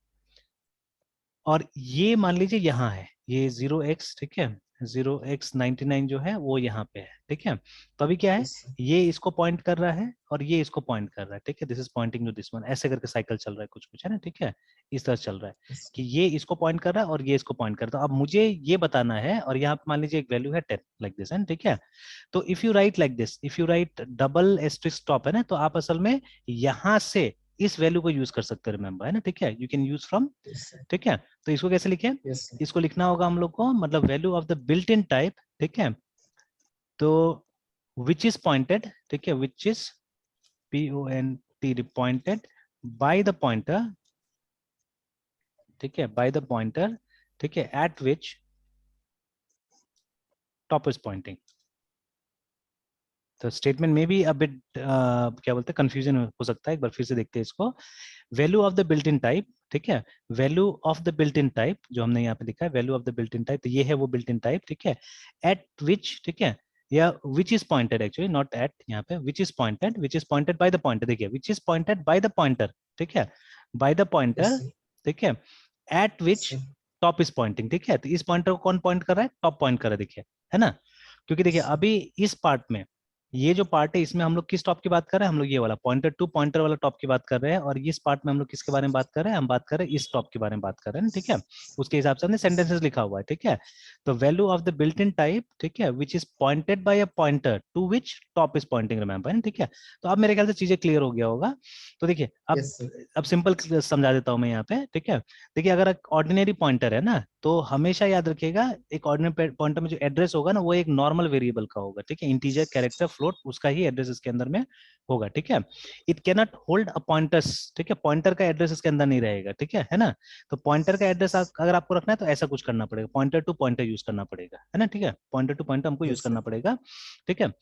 और ये मान लीजिए यहाँ है ये 0x, ठीक है, 0x99 जो है वो यहाँ पे है, ठीक है, तो अभी क्या है, यस ये इसको पॉइंट कर रहा है और ये इसको पॉइंट कर रहा है, ठीक है, this is pointing to this one, ऐसे करके साइकिल चल रहा है कुछ कुछ है ना, ठीक है, इस तरह चल रहा है यस कि ये इसको पॉइंट कर रहा है और ये इसको पॉइंट कर रहा है। तो अब मुझे ये बताना है, और यहाँ पे मान लीजिए एक वैल्यू है 10 लाइक दिस है, ठीक है, तो if you write like this, if you right double asterisk stop है ना, तो आप असल में यहाँ से इस वैल्यू को यूज कर सकते हैं, रिमेंबर है ना, ठीक है, you can use from, yes ठीक है, तो इसको कैसे लिखें, यस इसको लिखना होगा हम लोग को, मतलब value of the built in type, ठीक है, तो विच इज पॉइंटेड, ठीक है, which is POINT pointed by the pointer, ठीक है, बाय द पॉइंटर, ठीक है, at which top is Poynting. तो स्टेटमेंट में भी अबिट क्या बोलते हैं कंफ्यूजन हो सकता है, एक बार फिर से देखते हैं इसको। Value of the built in type, ठीक है, value of the built in type जो हमने यहाँ पे लिखा है, value of the built in type, तो ये है वो बिल्ट इन टाइप, ठीक है, एट विच, ठीक है, या which is pointed, actually not at, यहाँ पे which is pointed by the pointer, देखिए which is pointed by the pointer, ठीक है, बाय द यस पॉइंटर, ठीक है, at which sir top is pointing, ठीक है, तो इस पॉइंटर को कौन पॉइंट कर रहा है, टॉप पॉइंट कर रहा है, देखिए, है ना, क्योंकि देखिए अभी इस पार्ट में ये जो पार्ट है इसमें हम लोग किस टॉप की बात कर रहे हैं, हम लोग ये वाला पॉइंटर टू पॉइंटर वाला टॉप की बात कर रहे हैं, और इस पार्ट में हम लोग किसके बारे में बात कर रहे हैं, हम बात कर रहे हैं इस टॉप के बारे में बात कर रहे हैं ना, ठीक है, उसके हिसाब से हमने सेंटेंसेस लिखा हुआ है, ठीक है, तो value of the built in type, ठीक है, which is pointed by a pointer to which top is pointing, remember है ना, ठीक है, तो अब मेरे ख्याल से चीजें क्लियर हो गया होगा। तो देखिए यस सर अब सिंपल समझा देता हूं मैं यहाँ पे, ठीक है, देखिए अगर ऑर्डिनरी पॉइंटर है ना, तो हमेशा याद रखिएगा एक ऑर्डिनरी पॉइंटर में जो एड्रेस होगा ना वो एक नॉर्मल वेरिएबल का होगा, ठीक है, इंटीजर, कैरेक्टर, फ्लोट, उसका ही एड्रेस इसके अंदर में होगा, ठीक है, it cannot hold a pointers, ठीक है, पॉइंटर का एड्रेस इसके अंदर नहीं रहेगा, ठीक है ना, तो पॉइंटर का एड्रेस अगर आपको रखना है तो ऐसा कुछ करना पड़ेगा, पॉइंटर टू पॉइंटर यूज करना पड़ेगा, है ना, ठीक है, पॉइंटर टू पॉइंटर हमको यूज यस करना सर पड़ेगा, ठीक है।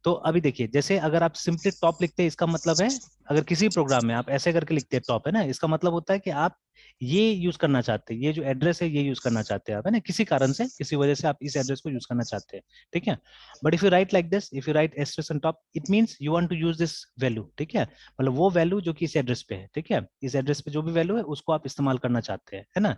तो अभी देखिए जैसे अगर आप सिंपली टॉप लिखते हैं, इसका मतलब है अगर किसी प्रोग्राम में आप ऐसे करके लिखते हैं टॉप, है ना, इसका मतलब होता है कि आप ये यूज करना चाहते हैं, ये जो एड्रेस है ये यूज करना चाहते हैं आप, है ना, किसी कारण से किसी वजह से आप इस एड्रेस को यूज करना चाहते हैं, ठीक है, but if you write like this, if you write asterisk on top, it means you want to use this value, ठीक है, मतलब वो वैल्यू जो कि इस एड्रेस पे है, ठीक है, इस एड्रेस पे जो भी वैल्यू है उसको आप इस्तेमाल करना चाहते हैं, है ना,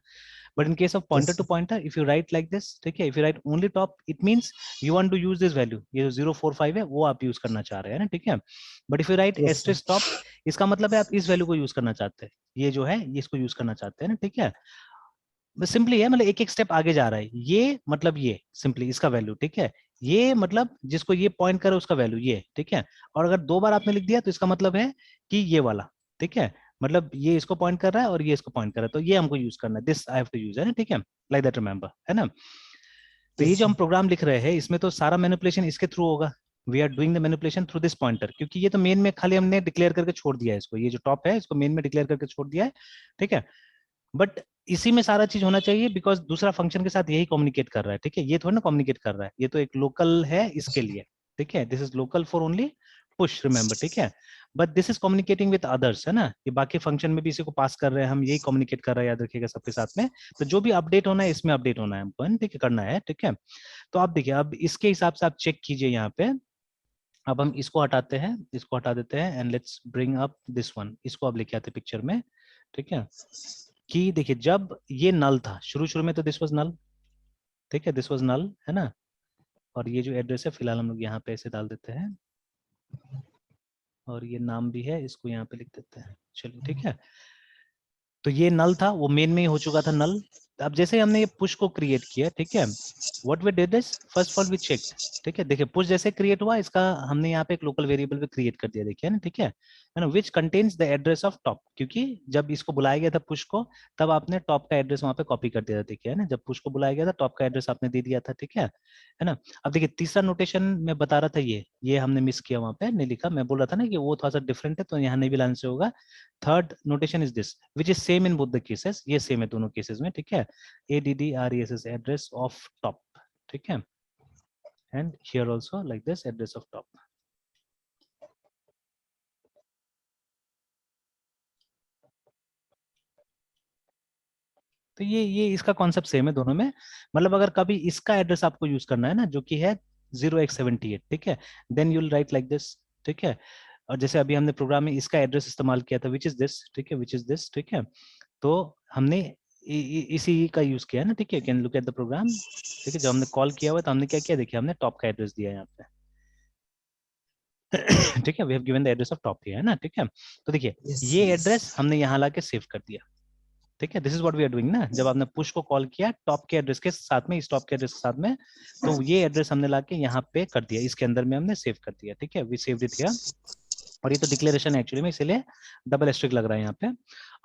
but in case of pointer yes to pointer, if you write like this, ठीक है, if you write only top, it means you want to use this value, ये जो 045 है वो आप यूज करना चाह रहे हैं ना, ठीक है, but if you write yes sir asterisk top, इसका मतलब है आप इस वैल्यू को यूज करना चाहते हैं, ये जो है ये इसको यूज करना चाहते हैं ना, ठीक है, बस सिंपली है, मतलब एक एक स्टेप आगे जा रहा है, ये मतलब ये सिंपली इसका वैल्यू, ठीक है, ये मतलब जिसको ये पॉइंट करे उसका वैल्यू ये, ठीक है, और अगर दो बार आपने लिख दिया तो इसका मतलब है कि ये वाला, ठीक है, मतलब ये इसको पॉइंट कर रहा है और ये इसको पॉइंट कर रहा है, तो ये हमको यूज करना है, this I have to use, है ना, ठीक है, लाइक दैट, रिमेंबर, है ना, तो ये यस जो हम सर प्रोग्राम लिख रहे हैं इसमें तो सारा मैनिपुलेशन इसके थ्रू होगा, we are doing the manipulation through this pointer, क्योंकि ये तो मेन में खाली हमने डिक्लेयर करके छोड़ दिया है इसको, ये जो टॉप है इसको मेन में डिक्लेयर करके छोड़ दिया है, ठीक है, बट इसी में सारा चीज होना चाहिए बिकॉज दूसरा फंक्शन के साथ यही कम्युनिकेट कर रहा है, ठीक है, ये थोड़ा ना कम्युनिकेट कर रहा है, ये तो एक लोकल है इसके लिए, ठीक है, this is local for only push, remember, ठीक है, but this is communicating with others, है ना, ये बाकी फंक्शन में भी इसी को पास कर रहे हैं हम, यही कम्युनिकेट कर रहे हैं, याद रखिएगा सबके साथ में, तो जो भी अपडेट होना है इसमें अपडेट होना है हमको, ठीक है, करना है, ठीक है, तो आप देखिए अब इसके हिसाब से आप चेक कीजिए यहाँ पे, अब हम इसको हटाते हैं, इसको हटा देते हैं, and let's bring up this one, इसको अब लेके आते पिक्चर में, ठीक है, कि देखिए जब ये नल था शुरू शुरू में तो दिस वाज नल, ठीक है, दिस वाज नल, है ना, और ये जो एड्रेस है फिलहाल हम लोग यहाँ पे ऐसे डाल देते हैं, और ये नाम भी है, इसको यहाँ पे लिख देते हैं, चलिए ठीक है, तो ये नल था, वो मेन में ही हो चुका था नल, अब जैसे ही हमने ये पुश को क्रिएट किया, ठीक है, what we did is first of all we checked, ठीक है, देखिए पुश जैसे क्रिएट हुआ, इसका हमने यहाँ पे एक लोकल वेरिएबल भी क्रिएट कर दिया, देखिए ना, ठीक है ना, which contains the address of top, क्योंकि जब इसको बुलाया गया था पुश को, तब आपने टॉप का एड्रेस वहां पे कॉपी कर दिया था, ठीक है ना, जब पुश को बुलाया गया था टॉप का एड्रेस आपने दे दिया था, ठीक है ना। अब देखिए तीसरा नोटेशन मैं बता रहा था, ये हमने मिस किया, वहां पे नहीं लिखा, मैं बोल रहा था ना कि वो थोड़ा सा डिफरेंट है, तो यहाँ नहीं भी लाने से होगा। Third notation is this which is same in both the cases, ये सेम है दोनों केसेस में, ठीक है, ADDRESS एड्रेस ऑफ टॉप, ठीक है, and here also like this address of top. तो ये इसका कॉन्सेप्ट सेम है दोनों में, मतलब अगर कभी इसका एड्रेस आपको यूज करना है ना, जो कि है 0x78, ठीक है, then you will write like this, ठीक है, और जैसे अभी हमने प्रोग्राम में इसका एड्रेस इस्तेमाल किया था, विच इज दिस, ठीक है, विच इज दिस, ठीक है, तो हमने इसी का यूज किया है ना, ठीक है, can look at the program, ठीक है, जब हमने कॉल किया हुआ तो हमने क्या किया, देखिए हमने टॉप का एड्रेस दिया यहाँ पे, ठीक है, we have given the address of top, है ना, ठीक है, तो देखिए Yes, ये yes. एड्रेस हमने यहाँ लाके सेव कर दिया, ठीक है, this is what we are doing ना, जब आपने पुश को कॉल किया टॉप के एड्रेस के साथ में, इस टॉप के एड्रेस के साथ में, तो ये एड्रेस हमने लाके यहाँ पे कर दिया, इसके अंदर में हमने सेव कर दिया, ठीक है, वी सेव्ड इट हियर, और ये तो डिक्लेरेशन है एक्चुअली में, इसलिए डबल एस्ट्रिक लग रहा है यहाँ पे,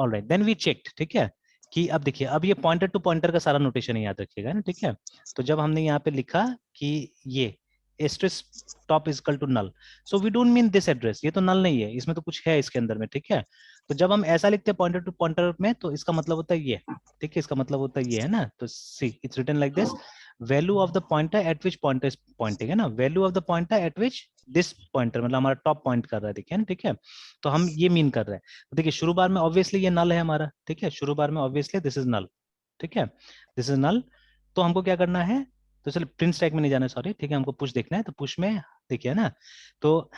ऑलराइट, देन वी चेक्ड, ठीक है, कि अब देखिए अब ये पॉइंटर टू पॉइंटर का सारा नोटेशन याद रखिएगा ना, ठीक है, तो जब हमने यहाँ पे लिखा कि ये asterisk top is equal to null, so we don't mean this address, ये तो नल नहीं है, इसमें तो कुछ है इसके अंदर में, ठीक है, तो जब हम ऐसा लिखते हैं पॉइंटर टू पॉइंटर में, तो इसका मतलब होता है ये, ठीक है, इसका मतलब होता है ये, है ना, तो see it's written like this, value of the pointer at which pointer is pointing, है ना, value of the pointer at which this pointer, मतलब हमारा टॉप पॉइंट कर रहा है, देखिए ना, ठीक है, तो हम ये मीन कर रहे हैं, तो देखिए शुरू बार में ऑब्वियसली ये नल है हमारा, ठीक है, शुरू बार में ऑब्वियसली दिस इज नल, ठीक है, दिस इज नल, तो हमको क्या करना है, तो चलिए प्रिंट स्टैक में नहीं जाना, सॉरी, ठीक है, हमको पुश देखना है, तो पुश में देखिए ना, तो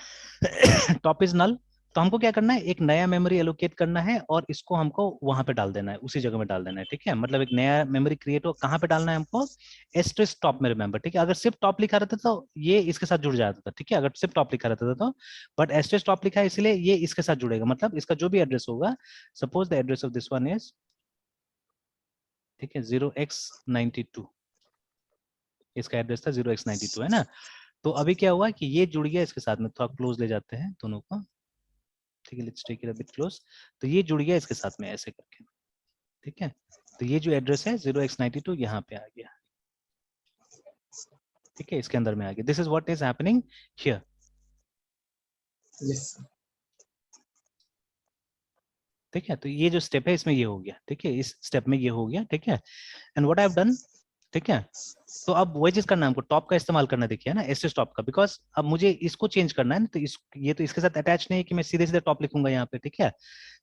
टॉप इज नल, तो हमको क्या करना है, एक नया मेमोरी एलोकेट करना है, और इसको हमको वहां पे डाल देना है, उसी जगह में डाल देना है, ठीक है, मतलब एक नया मेमोरी क्रिएट हो, कहाँ पे डालना है हमको, एस्ट्रिस टॉप में, रिमेंबर, ठीक है, अगर सिर्फ टॉप लिखा रहता तो ये इसके साथ जुड़ जाता था, ठीक है, अगर सिर्फ टॉप लिखा रहता था तो, बट एस्ट्रिस टॉप लिखा है इसलिए ये इसके साथ जुड़ेगा, मतलब इसका जो भी एड्रेस होगा, suppose the address of this one is, ठीक है, 0x92, इसका एड्रेस था 0x92, है ना, तो अभी क्या हुआ कि ये जुड़ गया इसके साथ में, थोड़ा क्लोज ले जाते हैं दोनों को, ठीक है, let's take it a bit close, तो ये जुड़ गया इसके साथ में ऐसे करके, ठीक है, तो ये जो एड्रेस है 0x92 यहाँ पे आ गया, ठीक है, इसके अंदर में आ गया, this is what is happening here, Yes, sir. ठीक है, तो ये जो स्टेप है इसमें ये हो गया, ठीक है, इस स्टेप में ये हो गया, ठीक है, and what I have done, ठीक है, तो अब वही चीज करना है हमको, टॉप का इस्तेमाल करना, देखिए ना, एस टॉप का, बिकॉज अब मुझे इसको चेंज करना है ना, तो ये तो इसके साथ अटैच नहीं है कि मैं सीधे सीधे टॉप लिखूंगा यहाँ पे, ठीक है,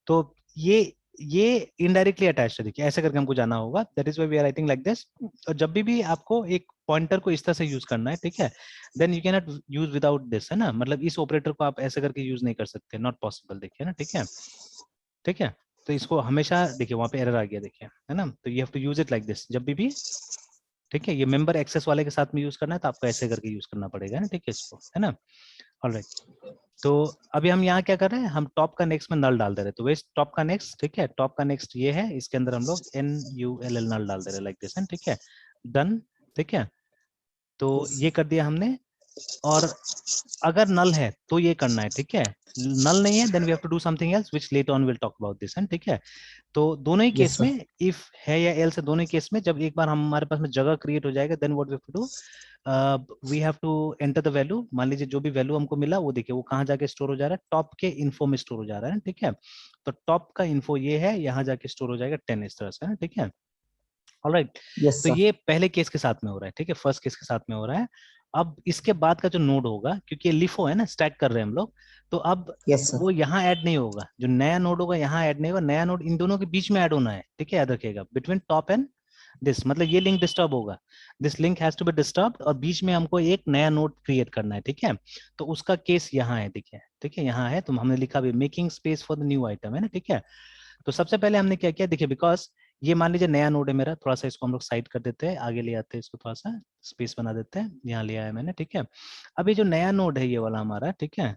तो ये इनडायरेक्टली अटैच है, देखिए ऐसे करके हमको जाना होगा, that is why we are writing like this, और जब भी आपको एक पॉइंटर को इस तरह से यूज करना है, ठीक है, then you can not use without this, है ना, मतलब इस ऑपरेटर को आप ऐसे करके यूज नहीं कर सकते, नॉट पॉसिबल, देखिए ना, ठीक है, ठीक है, तो इसको हमेशा देखिए वहां पे एरर आ गया, देखिए, है ना, तो you have to use it like this जब भी, ठीक है, ये मेंबर एक्सेस वाले के साथ में यूज करना है, तो आपको ऐसे करके यूज करना पड़ेगा ना, ठीक है, इसको, है ना, ऑलराइट, तो अभी हम यहाँ क्या कर रहे हैं, हम टॉप का नेक्स्ट में नल डाल दे रहे हैं, तो वेस्ट टॉप का नेक्स्ट, ठीक है, टॉप का नेक्स्ट ये है, इसके अंदर हम लोग NULL नल डाल दे रहे हैं लाइक दिस, ठीक है, डन, ठीक है, तो Yes. ये कर दिया हमने, और अगर नल है तो ये करना है, ठीक है, नल नहीं है then we have to do something else which later on will talk about this, ठीक है, तो दोनों ही Yes, केस sir. में इफ है या एल्स है, दोनों ही केस में जब एक बार हमारे पास में जगह क्रिएट हो जाएगा, then what we have to do, we have to enter the value, मान लीजिए जो भी वैल्यू हमको मिला वो देखिए वो कहाँ जाके स्टोर हो जा रहा है, टॉप के इन्फो में स्टोर हो जा रहा है, ठीक है, तो टॉप का इन्फो ये है, यहाँ जाके स्टोर हो जाएगा 10 इस तरह से, है, ठीक है, ऑलराइट, Yes, तो sir. ये पहले केस के साथ में हो रहा है, ठीक है, फर्स्ट केस के साथ में हो रहा है, अब इसके बाद का जो नोड होगा, क्योंकि ये लिफो है ना, स्टैक कर रहे हैं हम लोग, तो अब Yes, sir. वो यहाँ ऐड नहीं होगा, जो नया नोड होगा यहाँ ऐड नहीं होगा, नया नोड इन दोनों के बीच में ऐड होना है, ठीक है, याद रखिएगा, बिटवीन टॉप एंड दिस, मतलब ये लिंक डिस्टर्ब होगा, this link has to be disturb, और बीच में हमको एक नया नोड क्रिएट करना है, ठीक है, तो उसका केस यहाँ है, देखिए, ठीक है, यहाँ है, तो हमने लिखा भी making space for the new item, है ना, ठीक है, तो सबसे पहले हमने क्या किया, देखिए बिकॉज ये मान लीजिए नया नोड है मेरा, थोड़ा सा इसको हम लोग साइड कर देते हैं, आगे ले आते हैं, इसको थोड़ा सा स्पेस बना देते हैं, यहाँ ले आया मैंने, ठीक है, अब ये जो नया नोड है ये वाला हमारा, ठीक है,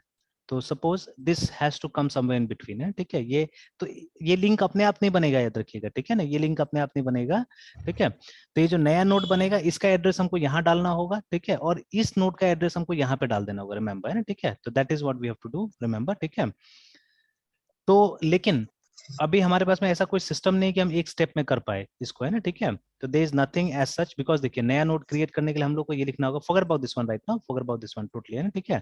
तो suppose this has to come somewhere in between है, ठीक है। ये तो ये लिंक अपने आप नहीं बनेगा, याद रखिएगा, ठीक है ना, ये लिंक अपने आप नहीं बनेगा, ठीक है। तो ये जो नया नोड बनेगा इसका एड्रेस हमको यहाँ डालना होगा, ठीक है, और इस नोड का एड्रेस हमको यहाँ पे डाल देना होगा, रिमेंबर, है ना, ठीक है। तो that is what we have to do, remember, ठीक है। तो लेकिन अभी हमारे पास में ऐसा कोई सिस्टम नहीं कि हम एक स्टेप में कर पाए इसको, है ना, ठीक है। तो there is nothing as such, because देखिए नया नोड क्रिएट करने के लिए हम लोग को ये लिखना होगा, forget about this one right now, forget about this one totally, है ना, ठीक है।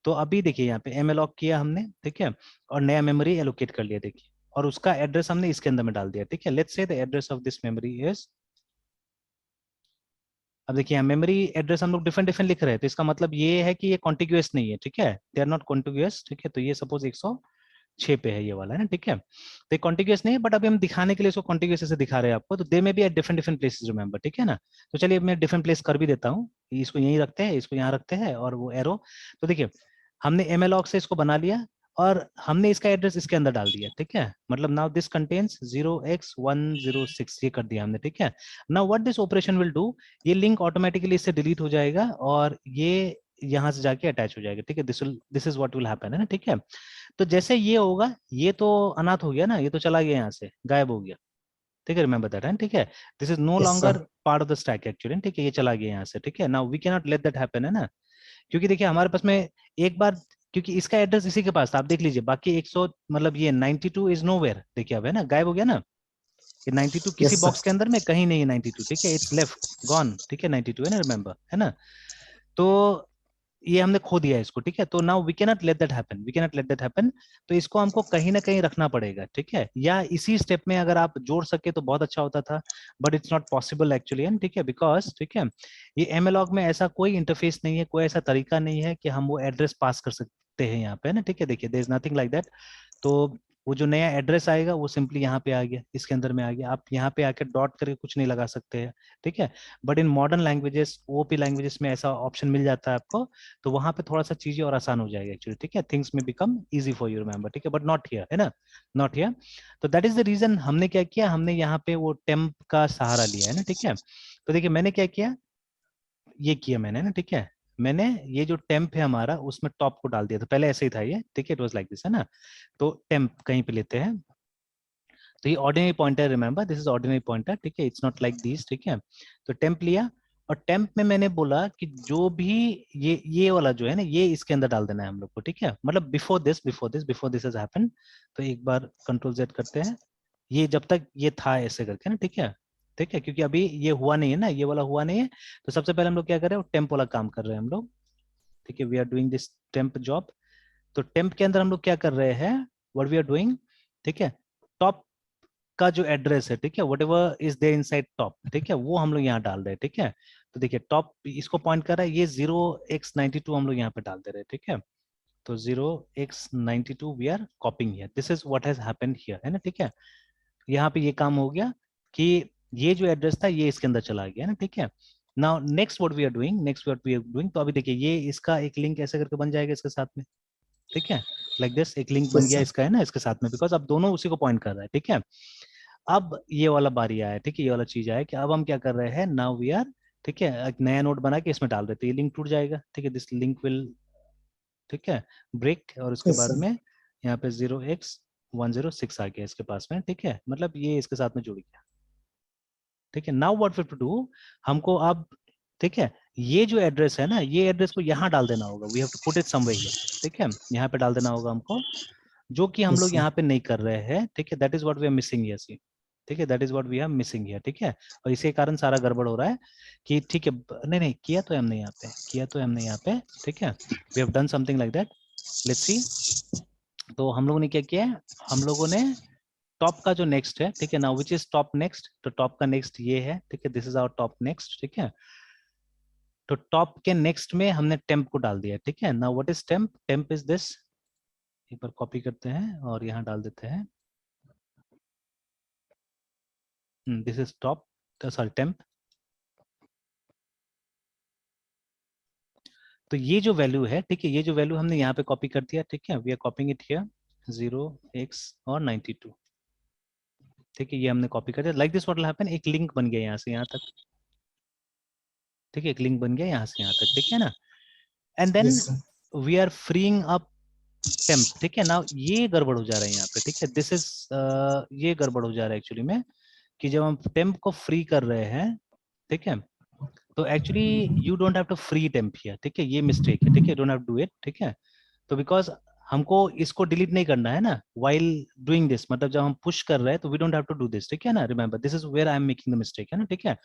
तो अभी देखिए यहाँ पे एमएलॉक किया हमने, ठीक है, और नया मेमोरी एलोकेट कर लिया, देखिए, और उसका एड्रेस हमने इसके अंदर में डाल दिया, ठीक है। Let's say the address of this memory is, अब देखिए मेमोरी एड्रेस हम लोग डिफरेंट डिफरेंट लिख रहे हैं, तो इसका मतलब ये है कि ये कॉन्टिग्यूअस नहीं है, ठीक है, दे आर नॉट कॉन्टिग्यूअस, ठीक है। तो ये सपोज 106 पे है ये वाला, है ना, ठीक है। तो ये कॉन्टिग्यूअस नहीं है, बट अभी हम दिखाने के लिए इसको कॉन्टिग्यूअस ऐसे दिखा रहे हैं आपको, तो दे में भी at different different places, remember, ठीक है ना। तो चलिए मैं डिफरेंट प्लेस कर भी देता हूँ, इसको यहीं रखते हैं, इसको यहाँ रखते हैं, और वो एरो, तो देखिए हमने एमएलॉग से इसको बना लिया और हमने इसका एड्रेस इसके अंदर डाल दिया, ठीक है। मतलब नाउ दिस कंटेन्स 0x106, ये कर दिया हमने, ठीक है। Now what this operation will do, ये लिंक ऑटोमेटिकली इससे डिलीट हो जाएगा और ये यहाँ से जाके अटैच हो जाएगा, ठीक है। This is what will happen, है ना, ठीक है। तो जैसे ये होगा, ये तो अनाथ हो गया ना, ये तो चला गया यहाँ से, गायब हो गया, ठीक है, रिमेंबर दैट, है, ठीक है। This is no yes longer sir. Part of the stack actually, ठीक है, ये चला गया यहाँ से, ठीक है। Now we can not let that happen, है ना, क्योंकि देखिए हमारे पास में एक बार, क्योंकि इसका एड्रेस इसी के पास था, आप देख लीजिए, बाकी 100 मतलब ये 92 इज नोवेयर, देखिए अब, है ना, गायब हो गया ना, ये 92 किसी यस बॉक्स के सर। अंदर में कहीं नहीं है 92, ठीक है, इट्स लेफ्ट गॉन, ठीक है, 92 है ना, रिमेंबर, है ना। तो ये हमने खो दिया इसको, ठीक है। तो now we can not let that happen, we can not let that happen. तो इसको हमको कहीं ना कहीं रखना पड़ेगा, ठीक है, या इसी स्टेप में अगर आप जोड़ सके तो बहुत अच्छा होता था, but it's not possible actually, ठीक है, बिकॉज, ठीक है, ये एमएलॉग में ऐसा कोई इंटरफेस नहीं है, कोई ऐसा तरीका नहीं है कि हम वो एड्रेस पास कर सकते हैं यहाँ पे, है ना, ठीक है। देखिए there is nothing like that. तो वो जो नया एड्रेस आएगा वो सिंपली यहाँ पे आ गया, इसके अंदर में आ गया, आप यहाँ पे आके डॉट करके कुछ नहीं लगा सकते हैं, ठीक है। But in modern languages, OP languages में ऐसा ऑप्शन मिल जाता है आपको, तो वहां पे थोड़ा सा चीजें और आसान हो जाएगा एक्चुअली, ठीक है, थिंग्स में become easy for you remember, ठीक है, बट नॉट हियर, है ना, नॉट हियर। तो दैट इज द रीजन हमने क्या किया, हमने यहाँ पे वो टेम्प का सहारा लिया, है ना, ठीक है। तो देखिए मैंने क्या किया, ये किया मैंने ना, ठीक है, मैंने ये जो टेम्प है हमारा उसमें टॉप को डाल दिया था, पहले ऐसे ही था ये, ठीक है, इट वाज लाइक दिस, है ना। तो टेम्प कहीं पे लेते हैं, तो ये ordinary pointer, remember this is ordinary pointer, ठीक है, इट्स नॉट लाइक दिस, ठीक है। तो टेम्प लिया, और टेम्प में मैंने बोला कि जो भी ये वाला जो है ना, ये इसके अंदर डाल देना है हम लोग को, ठीक है, मतलब बिफोर दिस हैज हैपेंड। तो एक बार कंट्रोल जेड करते हैं, ये जब तक ये था ऐसे करके ना, ठीक है, ठीक है, क्योंकि अभी ये हुआ नहीं है ना, ये वाला हुआ नहीं है, तो सबसे पहले हम लोग क्या कर रहे हैं, टेम्प वाला काम कर रहे हैं हम लोग, ठीक है, we are doing this temp job. तो टेम्प के अंदर हम लोग क्या कर रहे हैं, व्हाट वी आर डूइंग, ठीक है, टॉप का जो एड्रेस है, ठीक है, whatever is there inside top, ठीक है, वो हम लोग यहाँ डाल रहे हैं, ठीक है। तो देखिए टॉप इसको पॉइंट कर रहा है, ये 0x92 हम लोग यहाँ पे डाल दे रहे हैं, ठीक है। तो 0x92 we are copying here, this is what has happened here, है ना, ठीक है। यहाँ पे ये काम हो गया कि ये जो एड्रेस था ये इसके अंदर चला गया ना, ठीक है। Now next what we are doing, next what we are doing, तो अभी देखिए ये इसका एक लिंक ऐसे करके बन जाएगा इसके साथ में, ठीक है, लाइक दिस, एक लिंक बन यस गया सर। इसका, है ना, इसके साथ में, बिकॉज अब दोनों उसी को पॉइंट कर रहा है, ठीक है। अब ये वाला बारी आया, ठीक है, ये वाला चीज आया कि अब हम क्या कर रहे हैं, नाउ वी आर, ठीक है, एक नया नोट बना के इसमें डाल देते, ये लिंक टूट जाएगा, ठीक है, दिस लिंक विल, ठीक है, ब्रेक, और उसके यस बाद सर। में यहाँ पे 0x106 आ गया इसके पास में, ठीक है, मतलब ये इसके साथ में जुड़ गया, ठीक है। Now what we to do, हमको अब, ठीक है, ये जो एड्रेस है ना, ये एड्रेस को यहाँ डाल देना होगा, we have to put it somewhere here, ठीक है, यहाँ पे डाल देना होगा हमको, जो कि हम यस लोग सर। यहाँ पे नहीं कर रहे हैं, ठीक है, that is what we are missing here, see, ठीक है, that is what we are missing here, ठीक है। और इसी कारण सारा गड़बड़ हो रहा है कि, ठीक है, नहीं नहीं किया तो हमने यहाँ पे, किया तो हमने यहाँ पे, ठीक है, we have done something like that, let's see. तो हम लोगों ने क्या किया है, हम लोगों ने टॉप का जो नेक्स्ट है, ठीक है, now which is top next, तो टॉप का नेक्स्ट ये है, ठीक है, this is our top next, ठीक है। तो टॉप के नेक्स्ट में हमने टेम्प को डाल दिया, ठीक है। Now what is temp, temp is this, एक बार कॉपी करते हैं और यहाँ डाल देते हैं, this is top, sorry temp. तो ये जो वैल्यू है, ठीक है, ये जो वैल्यू हमने यहाँ पे कॉपी कर दिया, ठीक है, we are copying it here, 0x और 92, ठीक है, ये हमने कॉपी कर दिया, like this what will happen, एक लिंक बन गया यहाँ से यहाँ तक, ठीक है, एक लिंक बन गया यहाँ से यहाँ तक, ठीक है ना। And then yes sir. We are freeing up temp, ठीक है ना, ये गड़बड़ हो जा रहा है यहाँ पे, ठीक है, दिस इज ये गड़बड़ हो जा रहा है एक्चुअली में, कि जब हम टेम्प को फ्री कर रहे हैं, ठीक है, तो actually you don't have to free temp here, ठीक है, ये मिस्टेक है, ठीक है, don't have to do it, ठीक है। तो बिकॉज हमको इसको डिलीट नहीं करना है ना वाइल डूइंग दिस, मतलब जब हम पुश कर रहे हैं तो we don't have to do this, ठीक है ना, remember this is where I am making the mistake, है ना, ठीक है।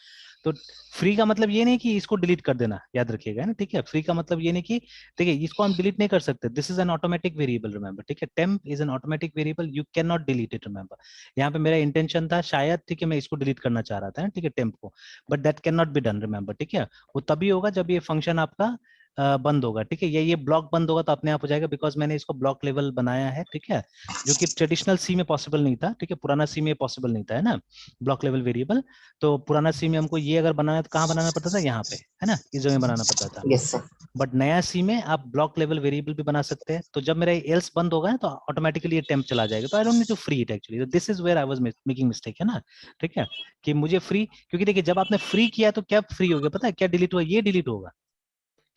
तो फ्री का मतलब ये नहीं कि इसको डिलीट कर देना, याद रखिएगा, है ना, ठीक है, फ्री का मतलब ये नहीं कि, ठीक है, इसको हम डिलीट नहीं कर सकते, this is an automatic variable, remember, ठीक है, temp is an automatic variable, you can not delete it, remember. यहाँ पे मेरा इंटेंशन था शायद, ठीक है, मैं इसको डिलीट करना चाह रहा था, ठीक है, टेम्प को, but that can not be done, remember, ठीक है। वो तभी होगा जब ये फंक्शन आपका बंद होगा, ठीक है, ये ब्लॉक बंद होगा तो अपने आप हो जाएगा, बिकॉज मैंने इसको ब्लॉक लेवल बनाया है, ठीक है, जो कि ट्रेडिशनल सी में पॉसिबल नहीं था, ठीक है, पुराना सी में पॉसिबल नहीं था, है ना, ब्लॉक लेवल वेरिएबल। तो पुराना सी में हमको ये अगर बनाना है तो कहाँ बनाना पड़ता था, यहाँ पे, है ना, इस जगह बनाना पड़ता था। Yes sir. बट नया सी में आप ब्लॉक लेवल वेरिएबल भी बना सकते हैं, तो जब मेरा एल्स बंद होगा ना तो ऑटोमेटिकली ये टेम्प चला जाएगा, तो I don't need to free it actually, this is where I was making mistake, है ना, ठीक है, कि मुझे फ्री, क्योंकि देखिए जब आपने फ्री किया तो क्या फ्री हो गया, पता है क्या डिलीट हुआ, ये डिलीट होगा,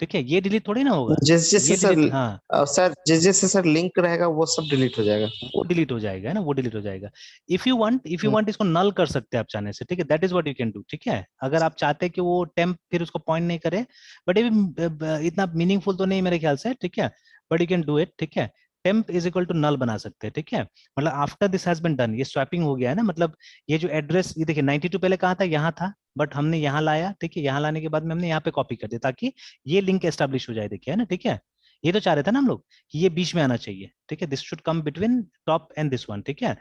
ठीक है, ये डिलीट थोड़ी ना होगा, जिस जैसे ये सर डिलीट, हाँ, सर जिस जैसे सर लिंक रहेगा वो सब डिलीट हो जाएगा। वो डिलीट हो जाएगा, है ना, वो डिलीट हो जाएगा। इफ यू वांट इसको नल कर सकते हैं आप चाहने से, ठीक है, that is what you can do, ठीक है, अगर आप चाहते हैं कि वो टेम्प फिर उसको पॉइंट नहीं करे, बट ये भी इतना मीनिंगफुल तो नहीं मेरे ख्याल से, ठीक है, but you can do it, ठीक है, temp is equal to null बना सकते हैं, ठीक है, मतलब after this has been done, ये स्वैपिंग हो गया है ना, मतलब ये जो एड्रेस, ये देखिए 92 पहले कहाँ था, यहाँ था, बट हमने यहाँ लाया, ठीक है, यहाँ लाने के बाद में हमने यहाँ पे कॉपी कर दिया ताकि ये लिंक एस्टेब्लिश हो जाए, देखिए, है ना, ठीक है, ये तो चाह रहे थे ना हम लोग कि ये बीच में आना चाहिए, ठीक है, this should come between top and this one, ठीक है,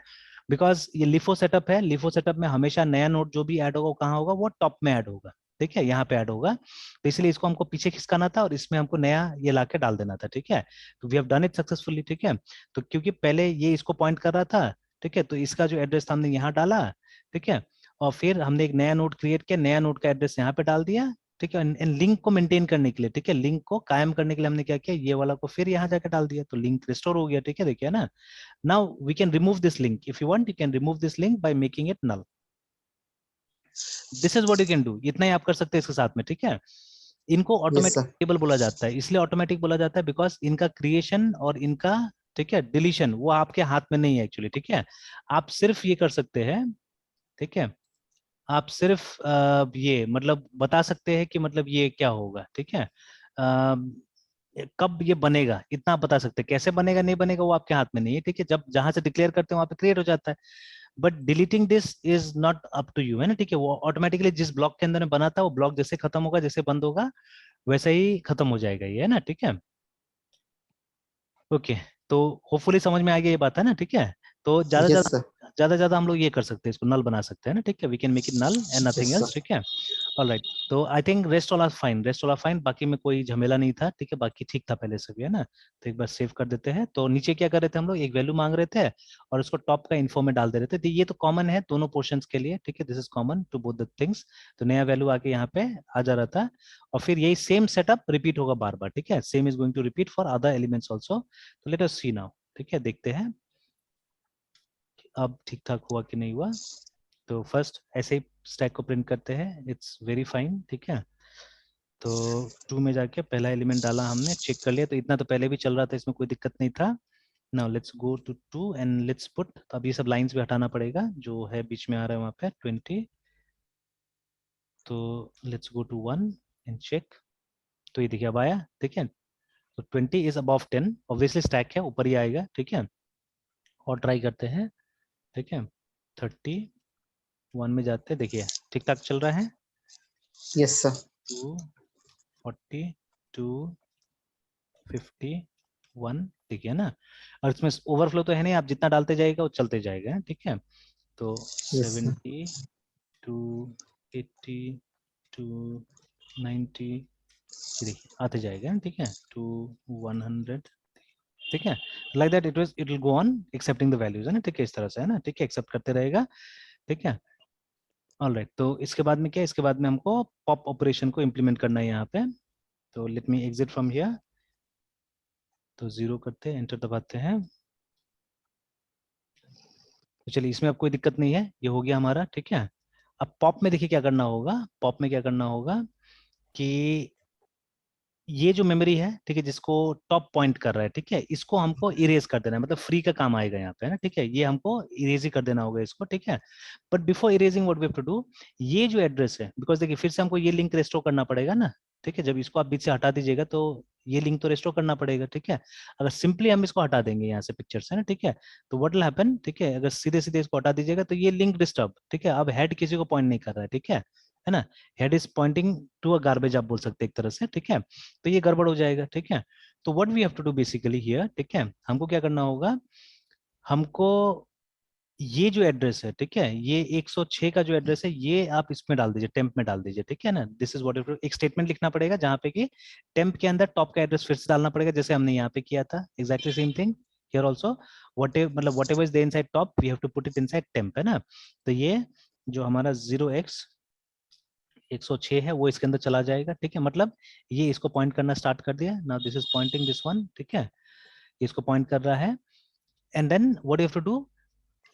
बिकॉज ये लिफो सेटअप है, लिफो सेटअप में हमेशा नया नोड जो भी ऐड होगा वो कहाँ होगा, वो टॉप में ऐड होगा, ठीक है, यहाँ पे ऐड होगा, तो इसलिए इसको हमको पीछे खिसकाना था और इसमें हमको नया ये लाके डाल देना था, ठीक है, तो we have done it successfully, ठीक है, तो क्योंकि पहले ये इसको पॉइंट कर रहा था, ठीक है, तो इसका जो एड्रेस था हमने यहाँ डाला, ठीक है, और फिर हमने एक नया नोड क्रिएट किया, नया नोड का एड्रेस यहाँ पे डाल दिया, ठीक है, लिंक को मेंटेन करने के लिए, ठीक है, लिंक को कायम करने के लिए हमने क्या किया, ये वाला को फिर यहाँ जाकर डाल दिया, तो लिंक रिस्टोर हो गया, ठीक है, देखिए ना, now we can remove this link, if you want you can remove this link by making it null, this is what you can do, इतना ही आप कर सकते हैं इसके साथ में, ठीक है। इनको यस ऑटोमेटिक सर। टेबल बोला जाता है, इसलिए ऑटोमेटिक बोला जाता है बिकॉज इनका क्रिएशन और इनका, ठीक है, डिलीशन वो आपके हाथ में नहीं है एक्चुअली, ठीक है, आप सिर्फ ये कर सकते हैं, ठीक है, आप सिर्फ ये मतलब बता सकते हैं कि मतलब ये क्या होगा, ठीक है, कब ये बनेगा इतना आप बता सकते हैं, कैसे बनेगा नहीं बनेगा वो आपके हाथ में नहीं है, ठीक है, जब जहां से डिक्लेयर करते हैं वहां पे क्रिएट हो जाता है, but deleting this is not up to you, है ना, ठीक है, वो ऑटोमेटिकली जिस ब्लॉक के अंदर में बना था वो ब्लॉक जैसे खत्म होगा, जैसे बंद होगा वैसे ही खत्म हो जाएगा ये, है ना, ठीक है, ओके, तो होपफुली समझ में आ गया ये बात, है ना, ठीक है, तो यस सर। ज्यादा ज्यादा हम लोग ये कर सकते हैं, इसको नल बना सकते हैं ना, ठीक है, we can make it null and nothing yes else, sir. ठीक है, ऑलराइट, तो I think rest all are fine, rest all are fine, बाकी में कोई झमेला नहीं था, ठीक है, बाकी ठीक था पहले से भी, है ना, तो एक बार सेव कर देते हैं, तो नीचे क्या कर रहे थे हम लोग, एक वैल्यू मांग रहे थे और उसको टॉप का इन्फो में डाल दे रहे थे, तो ये तो कॉमन है दोनों पोर्शंस के लिए, ठीक है, this is common to both the things, तो नया वैल्यू आके यहाँ पे आ जा रहा था, और फिर यही सेम सेटअप रिपीट होगा बार बार, ठीक है, same is going to repeat for other elements also, तो लेट अस सी नाउ, ठीक है, देखते हैं अब ठीक ठाक हुआ कि नहीं हुआ, तो फर्स्ट ऐसे ही स्टैक को प्रिंट करते हैं, इट्स वेरी फाइन, ठीक है, तो 2 में जाके पहला एलिमेंट डाला हमने, चेक कर लिया, तो इतना तो पहले भी चल रहा था, इसमें कोई दिक्कत नहीं था, now let's go to 2 and let's put, तो अब ये सब लाइंस भी हटाना पड़ेगा जो है बीच में आ रहा है वहाँ पे 20, तो let's go to 1 and check, तो ये देखिए अब आया, ठीक है, तो 20 इज अबव 10, ऑब्वियसली स्टैक है ऊपर ही आएगा, ठीक है, और ट्राई करते हैं, ठीक है, 30 1 में जाते हैं, देखिए ठीक ठाक चल रहा है, यस सर। 2 40 2 51, ठीक है ना, और इसमें ओवरफ्लो तो है नहीं, आप जितना डालते जाएगा वो चलते जाएगा, ठीक है, तो यस सर। 70 टू 80 टू 90, ये देखिए आते जाएगा, ठीक है, टू 100, ठीक है, like that it will go on accepting the values, है ना, ठीक है, इस तरह से, है ना, ठीक है, एक्सेप्ट करते रहेगा, ठीक है, ऑलराइट, तो इसके बाद में क्या, इसके बाद में हमको पॉप ऑपरेशन को इम्प्लीमेंट करना है यहाँ पे, तो let me exit from here, तो 0 करते हैं, एंटर दबाते हैं, तो चलिए इसमें अब कोई दिक्कत नहीं है, ये हो गया हमारा, ठीक है, अब पॉप में देखिए क्या करना होगा, पॉप में क्या करना होगा कि ये जो मेमोरी है, ठीक है, जिसको टॉप पॉइंट कर रहा है, ठीक है, इसको हमको इरेज कर देना है, मतलब फ्री का काम आएगा यहाँ पे, है ना, ठीक है, ये हमको इरेज ही कर देना होगा इसको, ठीक है। But before erasing what we have to do, ये जो एड्रेस है, बिकॉज देखिए फिर से हमको ये लिंक रेस्टोर करना पड़ेगा ना, ठीक है, जब इसको आप बीच से हटा दीजिएगा तो ये लिंक तो रेस्टोर करना पड़ेगा, ठीक है। अगर सिंपली हम इसको हटा देंगे यहाँ से पिक्चर से ना, ठीक है, तो व्हाट विल हैपन, ठीक है, अगर सीधे सीधे इसको हटा दीजिएगा तो ये लिंक डिस्टर्ब, ठीक है, अब हेड किसी को पॉइंट नहीं कर रहा है, ठीक है ना, head is pointing to a garbage आप बोल सकते हैं एक तरह से, ठीक है, तो ये गड़बड़ हो जाएगा, ठीक है। तो what we have to do basically here, ठीक है, हमको क्या करना होगा, हमको ये जो एड्रेस है, ठीक है, ये 106 का जो एड्रेस है ये आप इसमें डाल दीजिए, टेम्प में डाल दीजिए, ठीक है ना, दिस इज व्हाट, एक स्टेटमेंट लिखना पड़ेगा जहाँ पे कि टेम्प के अंदर टॉप का एड्रेस फिर से डालना पड़ेगा, जैसे हमने यहाँ पे किया था, exactly same thing here also, मतलब whatever is there inside top we have to put it inside temp, है ना। तो ये जो हमारा 0x106 है वो इसके अंदर चला जाएगा, ठीक है, मतलब ये इसको पॉइंट करना स्टार्ट कर दिया, now this is pointing this one, ठीक है, इसको पॉइंट कर रहा है, and then what you have to do,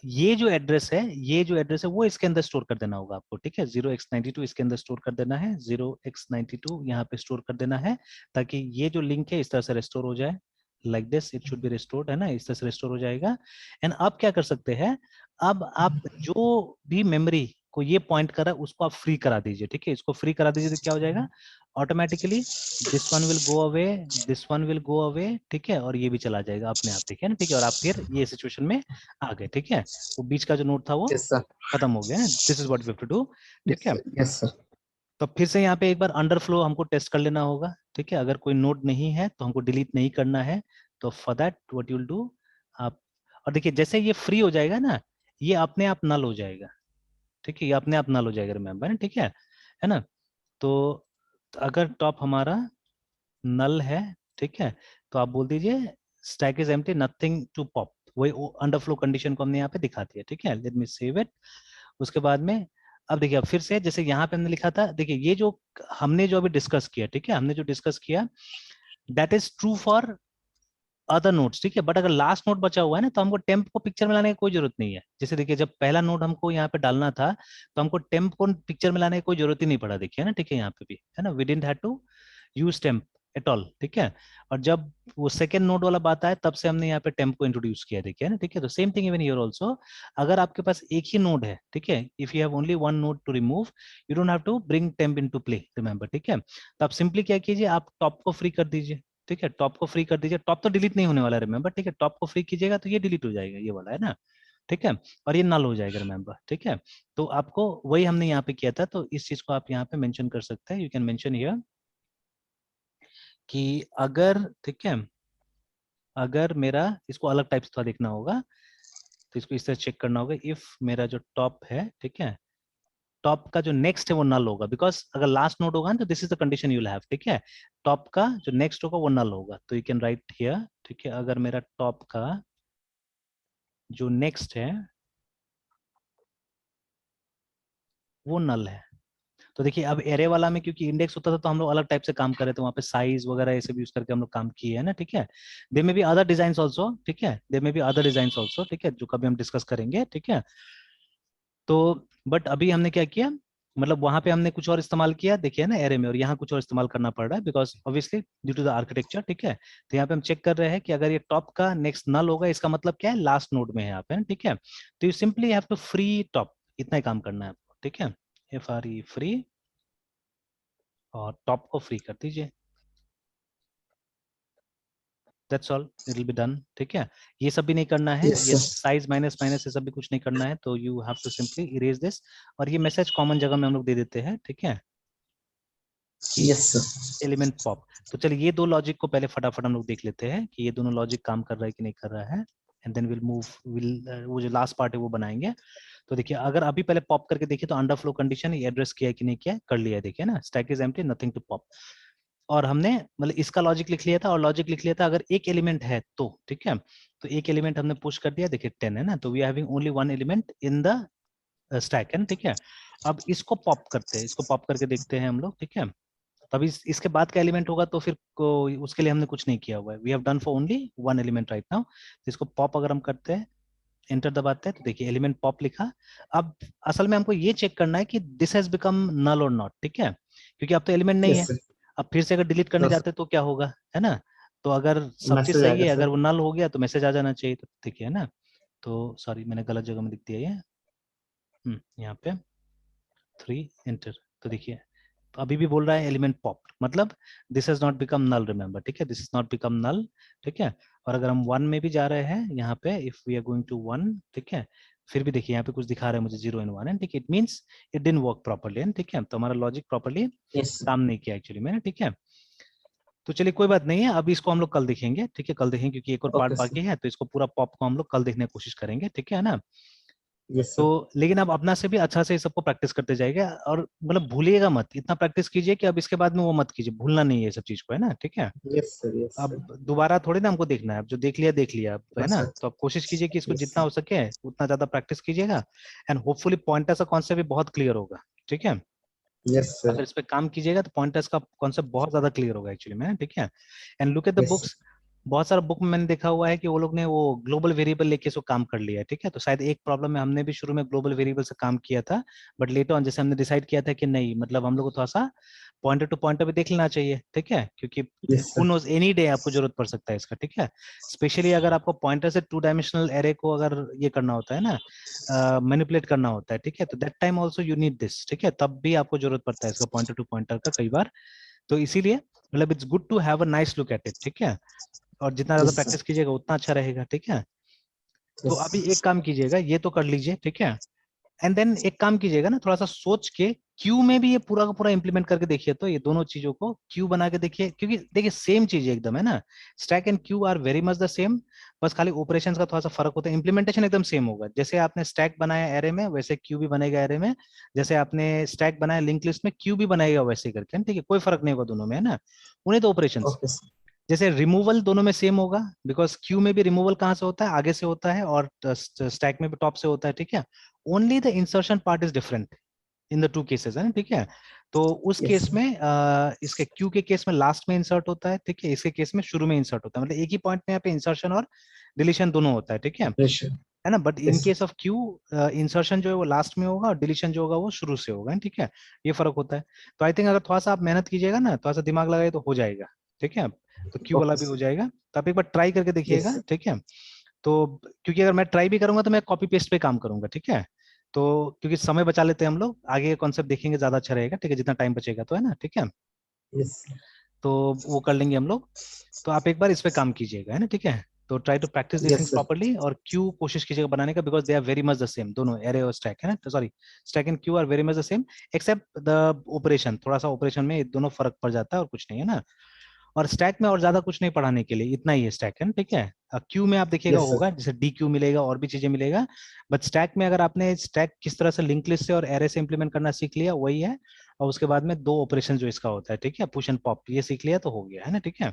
ये जो एड्रेस है, ये जो एड्रेस है वो इसके अंदर स्टोर कर देना होगा आपको, ठीक है, 0x92 इसके अंदर स्टोर कर देना है, 0x92 यहाँ पे स्टोर कर देना है, ताकि ये जो लिंक है इस तरह से रिस्टोर हो जाए, like this it should be restored, है ना, इस तरह से रिस्टोर हो जाएगा। एंड अब क्या कर सकते हैं, अब आप जो भी मेमोरी को ये पॉइंट कर रहा है उसको आप फ्री करा दीजिए, ठीक है, इसको फ्री करा दीजिए तो क्या हो जाएगा, automatically this one will go away, this one will go away, ठीक है, और ये भी चला जाएगा अपने आप, ठीक है ना, ठीक है, और आप फिर ये सिचुएशन में आ गए, ठीक है, वो बीच का जो नोट था वो यस सर। खत्म हो गया, this is what we have to do, ठीक है। Yes sir. तो फिर से यहाँ पे एक बार अंडरफ्लो हमको टेस्ट कर लेना होगा, ठीक है, अगर कोई नोड नहीं है तो हमको डिलीट नहीं करना है, तो for that what you will do, आप, और देखिए जैसे ये फ्री हो जाएगा ना, ये अपने आप नल हो जाएगा, ठीक है, ये अपने आप नल हो जाएगा, रिमेम्बर ना, ठीक है ना। तो अगर टॉप हमारा नल है, ठीक है, तो आप बोल दीजिए stack is empty, nothing to pop, वही अंडरफ्लो कंडीशन को हमने यहाँ पे दिखा दिया, ठीक है, लेट मी सेव इट। उसके बाद में अब देखिए, अब फिर से जैसे यहाँ पे हमने लिखा था, देखिए ये जो हमने जो अभी डिस्कस किया, ठीक है, हमने जो डिस्कस किया that is true for other notes, ठीक है, बट अगर लास्ट नोट बचा हुआ है ना तो हमको टेम्प को पिक्चर में लाने की कोई जरूरत नहीं है, जैसे देखिए जब पहला नोट हमको यहाँ पे डालना था तो हमको टेम्प को पिक्चर में लाने की कोई जरूरत ही नहीं पड़ा, देखिए ना, ठीक है, यहाँ पे भी है ना, we didn't have to use temp at all, ठीक है। और जब वो सेकंड नोड वाला बात आया तब से हमने यहाँ पे टेम्प को इंट्रोड्यूस किया, देखिए ना, ठीक है, तो same thing even here also, अगर आपके पास एक ही नोड है, ठीक है, if you have only one node to remove, you don't have to bring temp into play, remember, ठीक है, तो आप सिंपली क्या कीजिए, आप टॉप को फ्री कर दीजिए, ठीक है, टॉप को फ्री कर दीजिए, टॉप तो डिलीट नहीं होने वाला है, रिमेंबर, ठीक है, टॉप को फ्री कीजिएगा तो ये डिलीट हो जाएगा, ये वाला है ना, ठीक है, और ये नल हो जाएगा, रिमेंबर, ठीक है। तो आपको वही हमने यहाँ पे किया था, तो इस चीज को आप यहाँ पे मेंशन कर सकते हैं, यू कैन मेंशन हियर कि अगर, ठीक है, अगर मेरा इसको अलग टाइप से थोड़ा देखना होगा, तो इसको इस तरह चेक करना होगा, इफ मेरा जो टॉप है, ठीक है, टॉप का जो नेक्स्ट है वो नल होगा, बिकॉज अगर लास्ट नोड होगा ना तो this is the condition you will have, ठीक है, टॉप का जो नेक्स्ट होगा वो नल होगा, तो यू कैन राइट हियर, ठीक है, अगर मेरा टॉप का जो नेक्स्ट है वो नल है, तो देखिए अब एरे वाला में क्योंकि इंडेक्स होता था तो हम लोग अलग टाइप से काम कर रहे थे, वहां पे साइज वगैरह ये सब यूज करके हम लोग काम किए हैं ना, ठीक है, दे में भी अदर डिजाइन ऑल्सो, ठीक है, दे में भी अदर डिजाइन ऑल्सो, ठीक है, जो कभी हम डिस्कस करेंगे, ठीक है। तो बट अभी हमने क्या किया, मतलब वहां पे हमने कुछ और इस्तेमाल किया, देखिए ना एरे में, और यहाँ कुछ और इस्तेमाल करना पड़ रहा है because obviously due to the architecture, ठीक है, तो यहाँ पे हम चेक कर रहे हैं कि अगर ये टॉप का नेक्स्ट नल होगा इसका मतलब क्या है, लास्ट नोड में है यहाँ पे, ठीक है, तो you simply have to free top, इतना ही काम करना है आपको, ठीक है, FRE फ्री, और टॉप को फ्री कर दीजिए, that's all, it will be done, ठीक है। ये सब भी नहीं करना है, यस ये सर। साइज माइनस माइनस ये सब भी कुछ नहीं करना है, तो you have to simply erase this, और ये मैसेज कॉमन जगह में हम लोग दे देते हैं, ठीक है, कि यस सर। Element pop. तो चलिए ये दो लॉजिक को पहले फटाफट हम लोग देख लेते हैं कि ये दोनों लॉजिक काम कर रहा है कि नहीं कर रहा है, and then will move, will वो जो लास्ट पार्ट है वो बनाएंगे। तो देखिए अगर अभी पहले पॉप करके देखिए तो अंडरफ्लो कंडीशन ये एड्रेस किया है कि नहीं किया है, कर लिया है, देखिए ना, stack is empty, nothing to pop, और हमने मतलब इसका लॉजिक लिख लिया था, और लॉजिक लिख लिया था अगर एक एलिमेंट है तो, ठीक है, तो एक एलिमेंट हमने पुश कर दिया, देखिए 10 है ना, तो we are having only one element in the stack, है ना, ठीक है। अब इसको पॉप करते हैं, इसको पॉप करके देखते हैं हम लोग, ठीक है, तभी इसके बाद का एलिमेंट होगा तो फिर उसके लिए हमने कुछ नहीं किया हुआ है, we have done for only one element right now, तो इसको पॉप अगर हम करते हैं, एंटर दबाते हैं, तो देखिए एलिमेंट पॉप लिखा। अब असल में हमको ये चेक करना है कि दिस हैज बिकम नल और नॉट, ठीक है, क्योंकि अब तो एलिमेंट नहीं यस है, सर। अब फिर से अगर डिलीट करने तो जाते तो क्या होगा, है ना। तो अगर सब चीज मैसेज सही आएगा है, सर। अगर वो नल हो गया तो मैसेज आ जाना चाहिए, तो ठीक है ना। तो सॉरी मैंने गलत जगह में लिख दिया ये, यहाँ पे 3 एंटर। तो देखिए अभी भी बोल रहा है एलिमेंट पॉप, मतलब this has not become null, remember, ठीक है, this is not become null, ठीक है। और अगर हम 1 में भी जा रहे हैं यहाँ पे, if we are going to 1, ठीक है, फिर भी देखिए यहाँ पे कुछ दिखा रहा है मुझे 0 एंड 1 है, ठीक है, it means it didn't work properly, ठीक है, तो हमारा लॉजिक प्रॉपर्ली यस सर। काम नहीं किया एक्चुअली में, ठीक है। तो चलिए कोई बात नहीं है, अभी इसको हम लोग कल देखेंगे, ठीक है, कल देखेंगे क्योंकि एक और पार्ट ओके सर। बाकी है, तो इसको पूरा पॉप को हम लोग कल देखने की कोशिश करेंगे, ठीक है ना। यस तो सर। लेकिन आप अपना से भी अच्छा से इस सबको प्रैक्टिस करते जाइएगा, और मतलब भूलिएगा मत, इतना प्रैक्टिस कीजिए कि अब इसके बाद में वो मत कीजिए, भूलना नहीं है ये सब चीज को, है ना, ठीक है। Yes sir. Yes sir. अब दोबारा थोड़ी ना हमको देखना है, अब जो देख लिया अब, है हाँ ना, सर। तो आप कोशिश कीजिए कि इसको यस जितना हो सके उतना ज्यादा प्रैक्टिस कीजिएगा, एंड होपफुली पॉइंटर्स का कॉन्सेप्ट भी बहुत क्लियर होगा, ठीक है। यस अगर सर। इस पे काम कीजिएगा तो पॉइंटर्स का कॉन्सेप्ट बहुत ज्यादा क्लियर होगा एक्चुअली में, ठीक है। And look at the yes books, बहुत सारा बुक में मैंने देखा हुआ है कि वो लोग ने वो ग्लोबल वेरिएबल लेके इसको काम कर लिया है, ठीक है। तो शायद एक प्रॉब्लम में हमने भी शुरू में ग्लोबल वेरिएबल से काम किया था, बट लेटर ऑन जैसे हमने डिसाइड किया था कि नहीं, मतलब हम लोग को थोड़ा सा पॉइंटर टू पॉइंटर भी देख लेना चाहिए, ठीक है, क्योंकि yes who sir. Knows any day आपको जरूरत पड़ सकता है इसका, ठीक है। स्पेशली अगर आपको पॉइंटर से 2 डायमेंशनल एरे को अगर ये करना होता है ना, मैनिपुलेट करना होता है, ठीक है, तो that time also you need this, ठीक है, तब भी आपको जरूरत पड़ता है इसका पॉइंटर टू पॉइंटर का कई बार। तो इसीलिए मतलब it's good to have a nice look at it, ठीक है, और जितना ज्यादा यस सर। प्रैक्टिस कीजिएगा उतना अच्छा रहेगा, ठीक है। तो अभी यस। एक काम कीजिएगा, ये तो कर लीजिए, ठीक है, एंड देन एक काम कीजिएगा ना, थोड़ा सा सोच के क्यू में भी ये पूरा का पूरा इंप्लीमेंट करके देखिए, तो ये दोनों चीजों को क्यू बना के देखिए, क्योंकि देखिए सेम चीज है एकदम, है ना, stack and queue are very much the same, बस खाली ऑपरेशंस का थोड़ा सा फर्क होता है, इंप्लीमेंटेशन एकदम सेम होगा, जैसे आपने स्टैक बनाया एरे में वैसे क्यू भी बनेगा एरे में, जैसे आपने स्टैक बनाया लिंक लिस्ट में क्यू भी बनाएगा वैसे ही करके, ठीक है, कोई फर्क नहीं होगा दोनों में, है ना, उन्हें तो ऑपरेशन। Okay sir. जैसे रिमूवल दोनों में सेम होगा, बिकॉज क्यू में भी रिमूवल कहाँ से होता है, आगे से होता है, और स्टैक में भी टॉप से होता है, ठीक है, only the insertion part is different in the 2 cases, है ना, ठीक है। तो उस यस केस सर। में इसके क्यू के केस में लास्ट में इंसर्ट होता है, ठीक है, इसके केस में शुरू में इंसर्ट होता है, मतलब एक ही पॉइंट में यहाँ पे इंसर्शन और डिलीशन दोनों होता है, ठीक ऑपरेशन। है ना, but in yes. Case of Q insertion जो है वो लास्ट में होगा और डिलीशन जो होगा वो शुरू से होगा, ठीक है, ये फर्क होता है। तो आई थिंक अगर थोड़ा सा आप मेहनत कीजिएगा ना, थोड़ा सा दिमाग लगाए तो हो जाएगा, ठीक है, तो क्यू वाला ओके भी हो सर। जाएगा। तो आप एक बार ट्राई करके यस देखिएगा, सर। ठीक है। तो क्योंकि अगर मैं ट्राई भी करूंगा तो मैं कॉपी पेस्ट पे काम करूंगा, ठीक है, तो क्योंकि समय बचा लेते हैं हम लोग, आगे कॉन्सेप्ट देखेंगे ज्यादा अच्छा रहेगा, ठीक है, जितना टाइम बचेगा तो, है ना, ठीक है। Yes sir. तो वो कर लेंगे हम लोग, तो आप एक बार इस पे काम कीजिएगा, है ना, ठीक है। तो try to practice this yes things sir. Properly, और क्यू कोशिश कीजिएगा बनाने का, because they are very much the same, दोनों एरे और स्टैक, है ना, sorry, stack and queue are very much the same, except the operation, थोड़ा सा ऑपरेशन में ये दोनों फर्क पड़ जाता है और कुछ नहीं, है ना। और स्टैक में और ज्यादा कुछ नहीं पढ़ाने के लिए, इतना ही है स्टैक, है ना, ठीक है। क्यू में आप देखिएगा यस सर। होगा जैसे डी क्यू मिलेगा और भी चीजें मिलेगा, बट स्टैक में अगर आपने स्टैक किस तरह से लिंक लिस्ट से और एरे से इंप्लीमेंट करना सीख लिया वही है, और उसके बाद में 2 ऑपरेशन जो इसका होता है, ठीक है, पुश एंड पॉप, ये सीख लिया तो हो गया, है ना, ठीक है।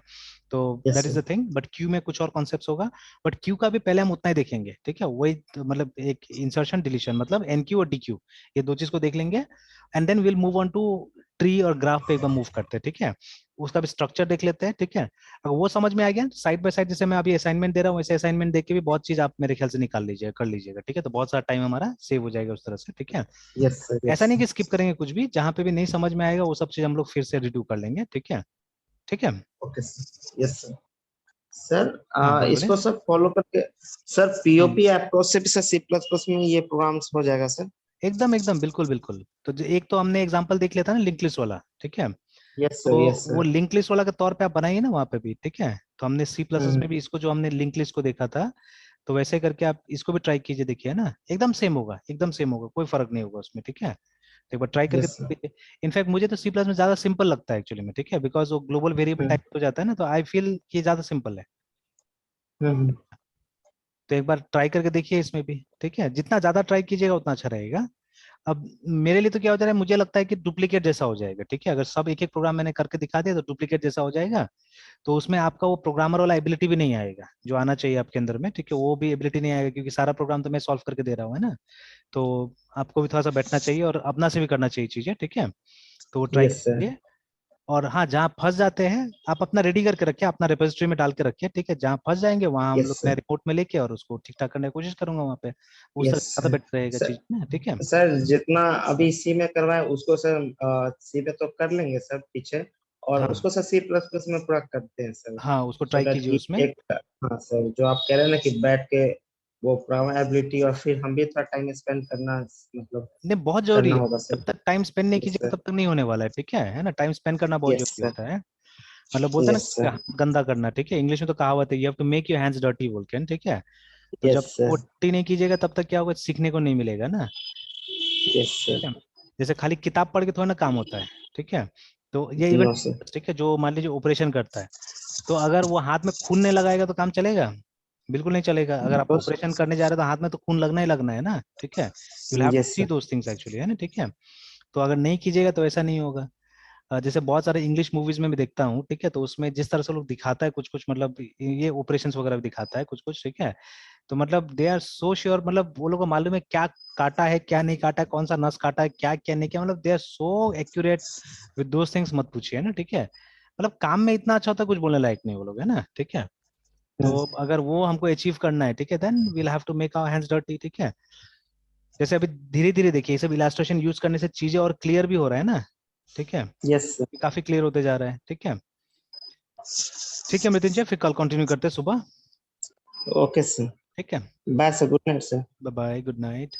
तो yes that is sir. The thing, but Q में कुछ और कॉन्सेप्ट होगा, बट क्यू का भी पहले हम उतना ही देखेंगे, ठीक है, वही तो मतलब एक इंसर्शन डिलीशन, मतलब एन क्यू और डी क्यू, ये 2 चीज को देख लेंगे, and then will move on to tree और ग्राफ पे एक बार मूव करते हैं, ठीक है, उसका भी स्ट्रक्चर देख लेते हैं, ठीक है। अगर वो समझ में आ गया, साइड बाय साइड जैसे मैं अभी असाइनमेंट दे रहा हूँ वैसे असाइनमेंट देख के भी बहुत चीज आप मेरे ख्याल से निकाल लीजिएगा, कर लीजिएगा, ठीक है, तो बहुत सारा टाइम हमारा सेव हो जाएगा उस तरह से, ठीक है। Yes sir. यस ऐसा नहीं सर। कि स्किप करेंगे कुछ भी, जहां पे भी नहीं समझ में आएगा वो सब चीज हम लोग फिर से रिड्यू कर लेंगे, ठीक है, ठीक है। Okay sir. Yes sir. Sir हाँ बोले बोले। इसको सब फॉलो करके सर हम्म, पीओपी अप्रोच से भी सर सी प्लस प्लस में ये प्रोग्राम्स हो जाएगा सर। एकदम एकदम बिल्कुल बिल्कुल, तो एक तो हमने एग्जांपल देख लिया था ना लिंक लिस्ट वाला, ठीक है, यस तो सर। यस वो सर। लिंक लिस्ट वाला के तौर पे आप बनाइए ना वहाँ पे भी, ठीक है। तो हमने सी प्लस हम्म। में भी इसको जो हमने लिंक लिस्ट को देखा था, तो वैसे करके आप इसको भी ट्राई कीजिए, देखिए ना, एकदम सेम होगा, एकदम सेम होगा, कोई फर्क नहीं होगा उसमें, ठीक है। तो एक बार ट्राई करके यस सर। देखिए। इनफैक्ट मुझे तो सी प्लस में ज्यादा सिंपल लगता है एक्चुअली में, ठीक है, बिकॉज वो ग्लोबल वेरिएबल हम्म। टाइप हो जाता है ना, तो आई फील कि ज्यादा सिंपल है। हम्म। तो एक बार ट्राई करके देखिए इसमें भी, ठीक है, जितना ज्यादा ट्राई कीजिएगा उतना अच्छा रहेगा। अब मेरे लिए तो क्या हो जा रहा है, मुझे लगता है कि डुप्लीकेट जैसा हो जाएगा, ठीक है, अगर सब एक एक प्रोग्राम मैंने करके दिखा दिया तो डुप्लीकेट जैसा हो जाएगा, तो उसमें आपका वो प्रोग्रामर वाला एबिलिटी भी नहीं आएगा जो आना चाहिए आपके अंदर में, ठीक है, वो भी एबिलिटी नहीं आएगा, क्योंकि सारा प्रोग्राम तो मैं सॉल्व करके दे रहा हूँ, है ना। तो आपको भी थोड़ा सा बैठना चाहिए और अपना से भी करना चाहिए चीजें, ठीक है, तो वो ट्राई यस सर। कीजिए। और हाँ, जहाँ फंस जाते हैं आप अपना रेडी करके रखिए, अपना रिपोजिटरी में डाल के रखिए, ठीक है, जहाँ फंस जाएंगे वहां हम यस लोग मैं सर। रिपोर्ट में लेके और उसको ठीक ठाक करने की कोशिश करूंगा वहाँ पे, उस तरह यस ज्यादा सर। बेटर रहेगा चीज ना, ठीक है। सर जितना अभी सी में करवाए उसको सर सी में तो कर लेंगे सर पीछे, और हाँ उसको सर सी प्लस प्लस में पूरा करते हैं सर, हाँ, उसको सो ट्राई दैट कीजिए कि उसमें। एक, हाँ सर जो आप कह रहे हैं ना कि बैठ के वो पूरा एबिलिटी, और फिर हम भी थोड़ा टाइम स्पेंड करना, मतलब नहीं, बहुत जरूरी करना है। होगा जब सर। तक टाइम स्पेंड नहीं यस कीजिएगा सर। तब तक नहीं होने वाला है, ठीक है ना? टाइम स्पेंड करना बहुत यस जरूरी सर। होता है। मतलब बोलते हैं यस ना कि सर। हाथ गंदा करना, ठीक है? इंग्लिश में तो कहावत है, you have to make your hands dirty बोल के, ठीक है? तो यस जब तक वो सर। डर्टी नहीं कीजिएगा तब तक क्या होगा, सीखने को नहीं मिलेगा ना, यस ठीक सर। है? जैसे खाली किताब पढ़ के थोड़ा ना काम होता है, ठीक है? तो ये इवन, नो सर। ठीक है, जो मान लीजिए ऑपरेशन करता है, तो अगर वो हाथ में खून नहीं लगाएगा तो काम चलेगा? बिल्कुल नहीं चलेगा। अगर आप बस। ऑपरेशन करने जा रहे हो तो हाथ में तो खून लगना ही लगना है ना, ठीक है? You will have to yes see sir. Those things actually, है ना, ठीक है? तो अगर नहीं कीजिएगा तो ऐसा नहीं होगा। जैसे बहुत सारे इंग्लिश मूवीज में भी देखता हूँ, ठीक है, तो उसमें जिस तरह से लोग दिखाता है कुछ कुछ, मतलब ये ऑपरेशंस वगैरह भी दिखाता है कुछ कुछ, ठीक है? तो मतलब दे आर सो श्योर, मतलब वो लोग को मालूम है क्या काटा है क्या नहीं काटा है, कौन सा नस काटा है क्या क्या नहीं किया, मतलब they are so accurate with those things, मत पूछिए ना, ठीक है? मतलब काम में इतना अच्छा होता है, कुछ बोलने लायक नहीं वो लोग, है ना, ठीक है? तो अगर वो हमको अचीव करना है, ठीक है, then we'll have to make our hands dirty, ठीक है? जैसे अभी धीरे धीरे देखिए ये सब इलास्ट्रेशन यूज करने से चीजें और क्लियर भी हो रहा है ना, ठीक है? Yes sir. काफी क्लियर होते जा रहा है, ठीक है? ठीक है मृत्युंजय, फिर कल कंटिन्यू करते हैं सुबह, ओके सर। ठीक है? Bye sir, good night sir. Bye bye, good night.